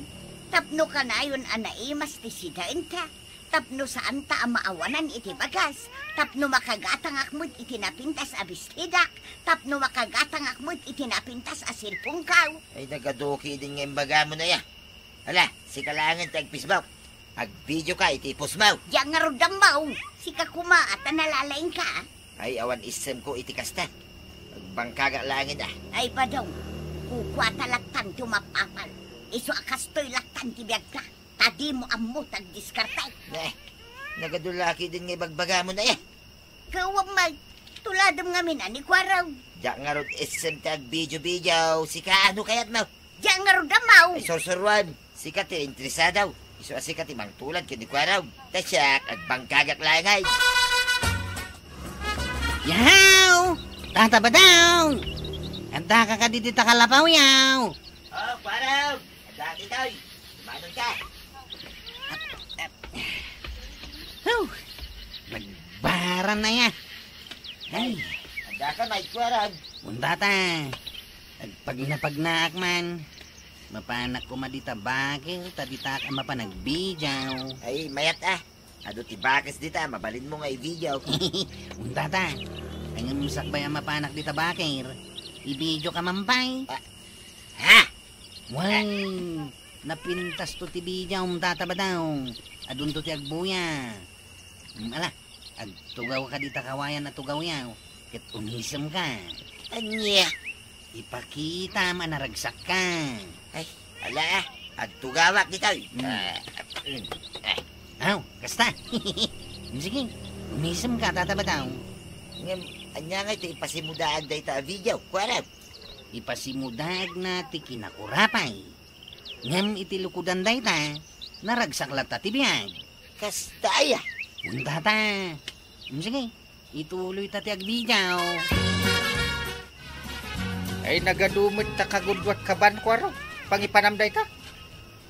Tapno ka na yun anaimas ti sidain ta. Tapno saan ta maawanan iti bagas. Tapno makagatang akmod iti napintas abistidak. Tapno makagatang akmod iti napintas asilpong kaw. Ay nagadoki din nga imbaga mo na ya. Hala, si kalangan tag-Facebook. Ag-video ka, iti pusmaw. Diyan nga rod ang maw. Si kakuma at nalalain ka. Ay awan isem ko iti kasta. Agbangkaga langit Ay padong, kukwa talaktan tumapapal. Iso akastoy laktan tibiyag ka. Tadi mo ammo tag-diskartay. Nagadulaki din nga ibagbaga mo na ya. Kawang mag, tuladam nga minani kwaraw. Diyan nga rod isem tag-video. Si kaano kayat mo? Diyan nga rod ang maw. Ay sorsorwan, si ka ti interesadaw. Iso asi ka ti mang tulad kini Kwaraw. Tasyak, agbangkagak langay. Yaw! Tata ba daw? Anta ka dito kalapaw yaw. Oh, Kwaraw! Dati toy, lumanon ka. Nagbaran na ya. Ay, Handa ka, Mike Kwaraw. mundata. Nagpagnaak man. Mapanak ko madita bakil, tadita ka mapanagbijaw. Ay, mayat Ado ti bakis dita, mabalin mo nga i-video. Mundata. Ang musakbay ang mapanak dita bakir. Ibidyo ka mampay. Ha? Wal, napintas to ti bijaw, mundata ba daw? Adun to ti agbuya. Ala, agtugaw ka dita kawayan na tugaw yaw. Ket umisem ka. Anya? Ipakita manaragsak ka. Ay, ala agtugawak dito. Aw, kasta. Sige, umisem ka, tataba daw. Ngam, anya nga ito ipasimudaag da ita video, Kwaraw. Ipasimudag na ti kinakurapay. Ngam itilukudan da ita, naragsak lata ti biyag. Kastaya. Untata. Sige, ituloy ta ti agbijaw. Ay nagadumit ta kagudwat kaban Kwaraw. Pangipanamday ta.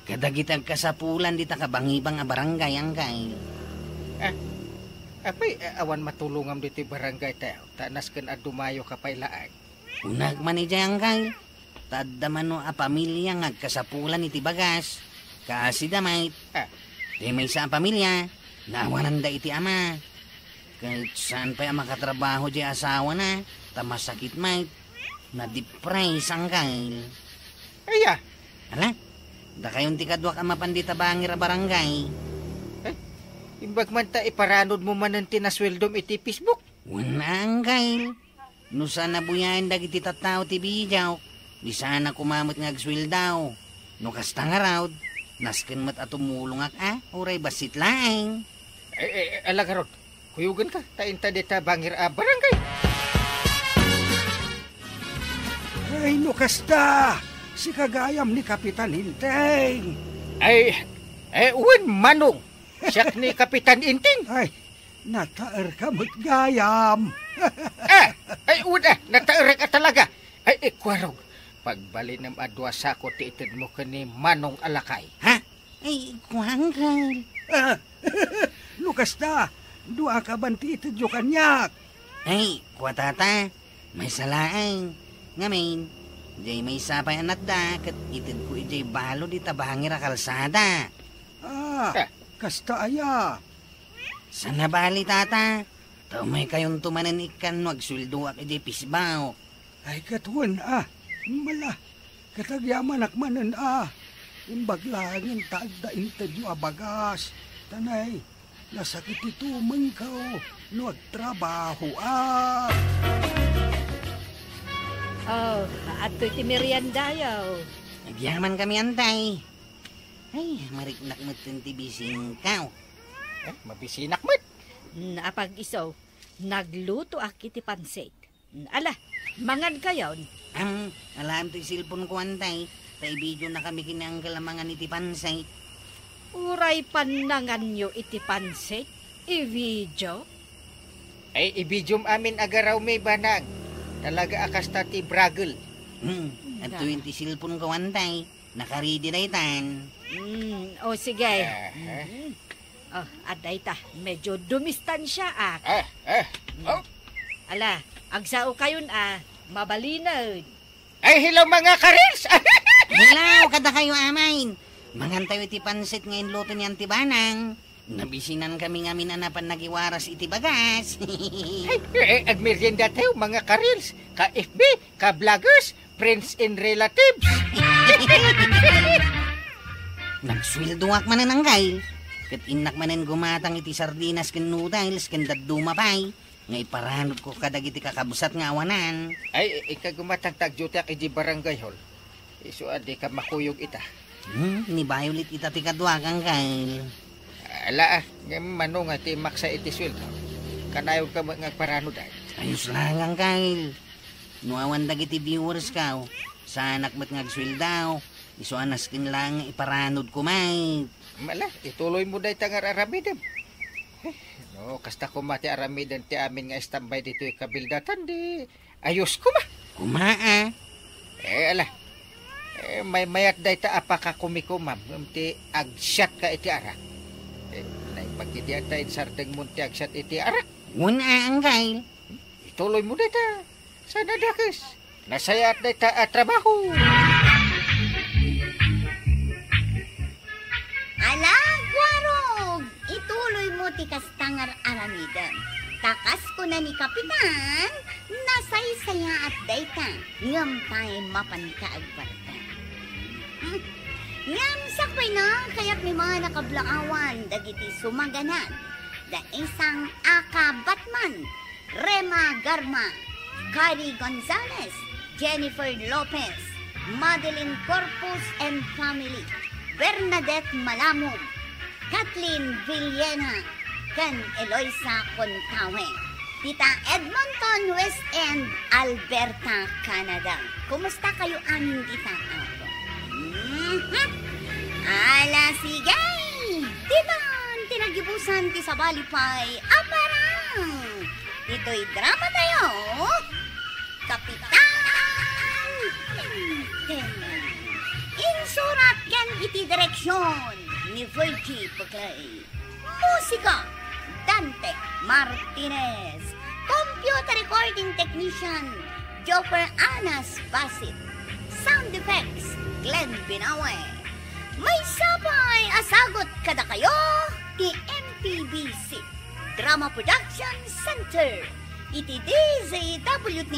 Kadagitag kasapulan di ta kabangibang a barangay ang kay. Apay, awan matulungam dito barangay tayo. Tanas kan adumayo kapaylaan. Unag man ija ang kay. Taddaman no a pamilya nga kasapulan iti bagas. Kasi damay. Di may sa pamilya. Naawanan da iti ama. Kahit saan pa makatrabaho di asawa na. Tamasakit may. Na-depress ang kay. Aya, Ala, da kayon ti kadwak ang mapandita bangir a barangay. imbag man ta iparanod mo man ang tinasweldom iti Facebook. Unang kail. No sana buyain dagiti tattao ti bijaw. Di sana kumamot nga agsweldaw. No kasta nga raw. Nasken mat atumulong uray basit laeng. Alagarod, kuyugan ka. Tainta dita bangir a barangay. Ay, no kasta! Si kagayam ni Kapitan Inteng! Ay, uwan manong. Siyak ni Kapitan Inting. Ay, nataer ka mo't gayam! Ay, uwan nataerek talaga. Ay, Kwaraw, pagbali ng adwasa ko tiitid mo ka ni Manong Alakay. Ha? Ay, kuhang kail. No kasta! Dua ka banti itidyo kanyak! Ay, kuwatata. May salaeng. Ngamin, jay may sapay anat da, kat itid ko ijay balo di tabangir a kalsada. Kasta aya. Sana bali tata? Tao may kayong tumanan ikan magsuldo ak ijay pisbaw. Ay katuan mala. Katagyaman akmanan Imbaglangin taagda intadyo abagas. Tanay, nasakit ito mangkaw. No agtrabaho Oh, ato iti merienda yaw. Nagyaman kami antay. Ay, mariknak mo tinti bising kaw. Mabisinak mo. Napag isaw, nagluto akiti pansit. Ala, mangad kayon. Alam to silpon ko antay. Tay video na kami kinang kalamangan iti pansay. Uray panangan nyo iti pansit? I-video? Ay, ibidyom amin agaraw may banag. Talaga akas tati bragel. At tuwing ti silpon ko antay. Nakaridi na itan. O sige. Aday ta, medyo dumistan siya Oh. Ala, agsao kayon mabalinod. Ay, hello mga karils! Hilaw, kada kayo amain. Mangantayo iti pansit ngayon luto niyan ti Banang. Nabisinan kami nga minanapan nagiwaras iti bagas. Agmerienda tayo mga karils, ka-FB, ka-vloggers, friends and relatives. Nagswilduak manan ang gail. Kat inak manan gumatang iti sardinas ken noodles ken dadumapay. Nga iparanod ko kadag iti kakabusat nga awanan. Ay, ikagumatang tagjutak iti barangay hall. Iso adi ka makuyog ita. Ni Violet ita ti kadwagang gail. Ala, nga manong iti maksa iti sweldo. Kanayog ka mga paranod ay. Ayos lang ang gail. Nuawan dag iti viewers ka. Sanak mat ngagsweldaw. Iso anas kin lang iparanod ko may. Mala, ituloy mo dahi tangar aramidem. No, kasta ko mati aramiden ti amin nga istambay dito kabildatan di. Ayos ko ma. Kumaa. Ala. May mayat dahi ta apaka kumikumam. Ti agsyat ka iti arak. Naipagkitian tayo sardeng munti agsyat iti arak. Una ang gail. Ituloy mo dahi ta. Sana dakis. Nasayat dahi ta trabaho. Ala, Guarog! Ituloy mo ti kastangar aramidem. Takas ko na ni Kapitan, nasaysaya at dayta. Ngam tayo mapankaagbarta. Ngam sakway na, kaya't may mga nakablaawan, dagiti sumaganan. Da isang Aka Batman, Rema Garma, Cari Gonzalez, Jennifer Lopez, Madeline Corpus and family, Bernadette Malamog, Kathleen Villena, Ken Eloisa Contawe, Tita Edmonton, West End, Alberta, Canada. Kumusta kayo aming tita ako? Ala, sige! Tiban, tinagibusan ti sa balipay, aparang! Ito'y drama tayo, Kapitan! Insurat ken iti direksyon ni Virgie Pagay. Musika, Dante Martinez. Computer recording technician, Joker Anas Basit. Sound effects, Glenn Binawe. May sabay asagot kada kayo, ti MPBC Drama Production Center. Iti DZWT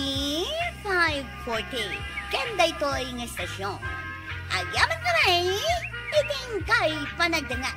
540. Kenda ito'y ng estasyon. Agyaman kami, iting kay panagdangan.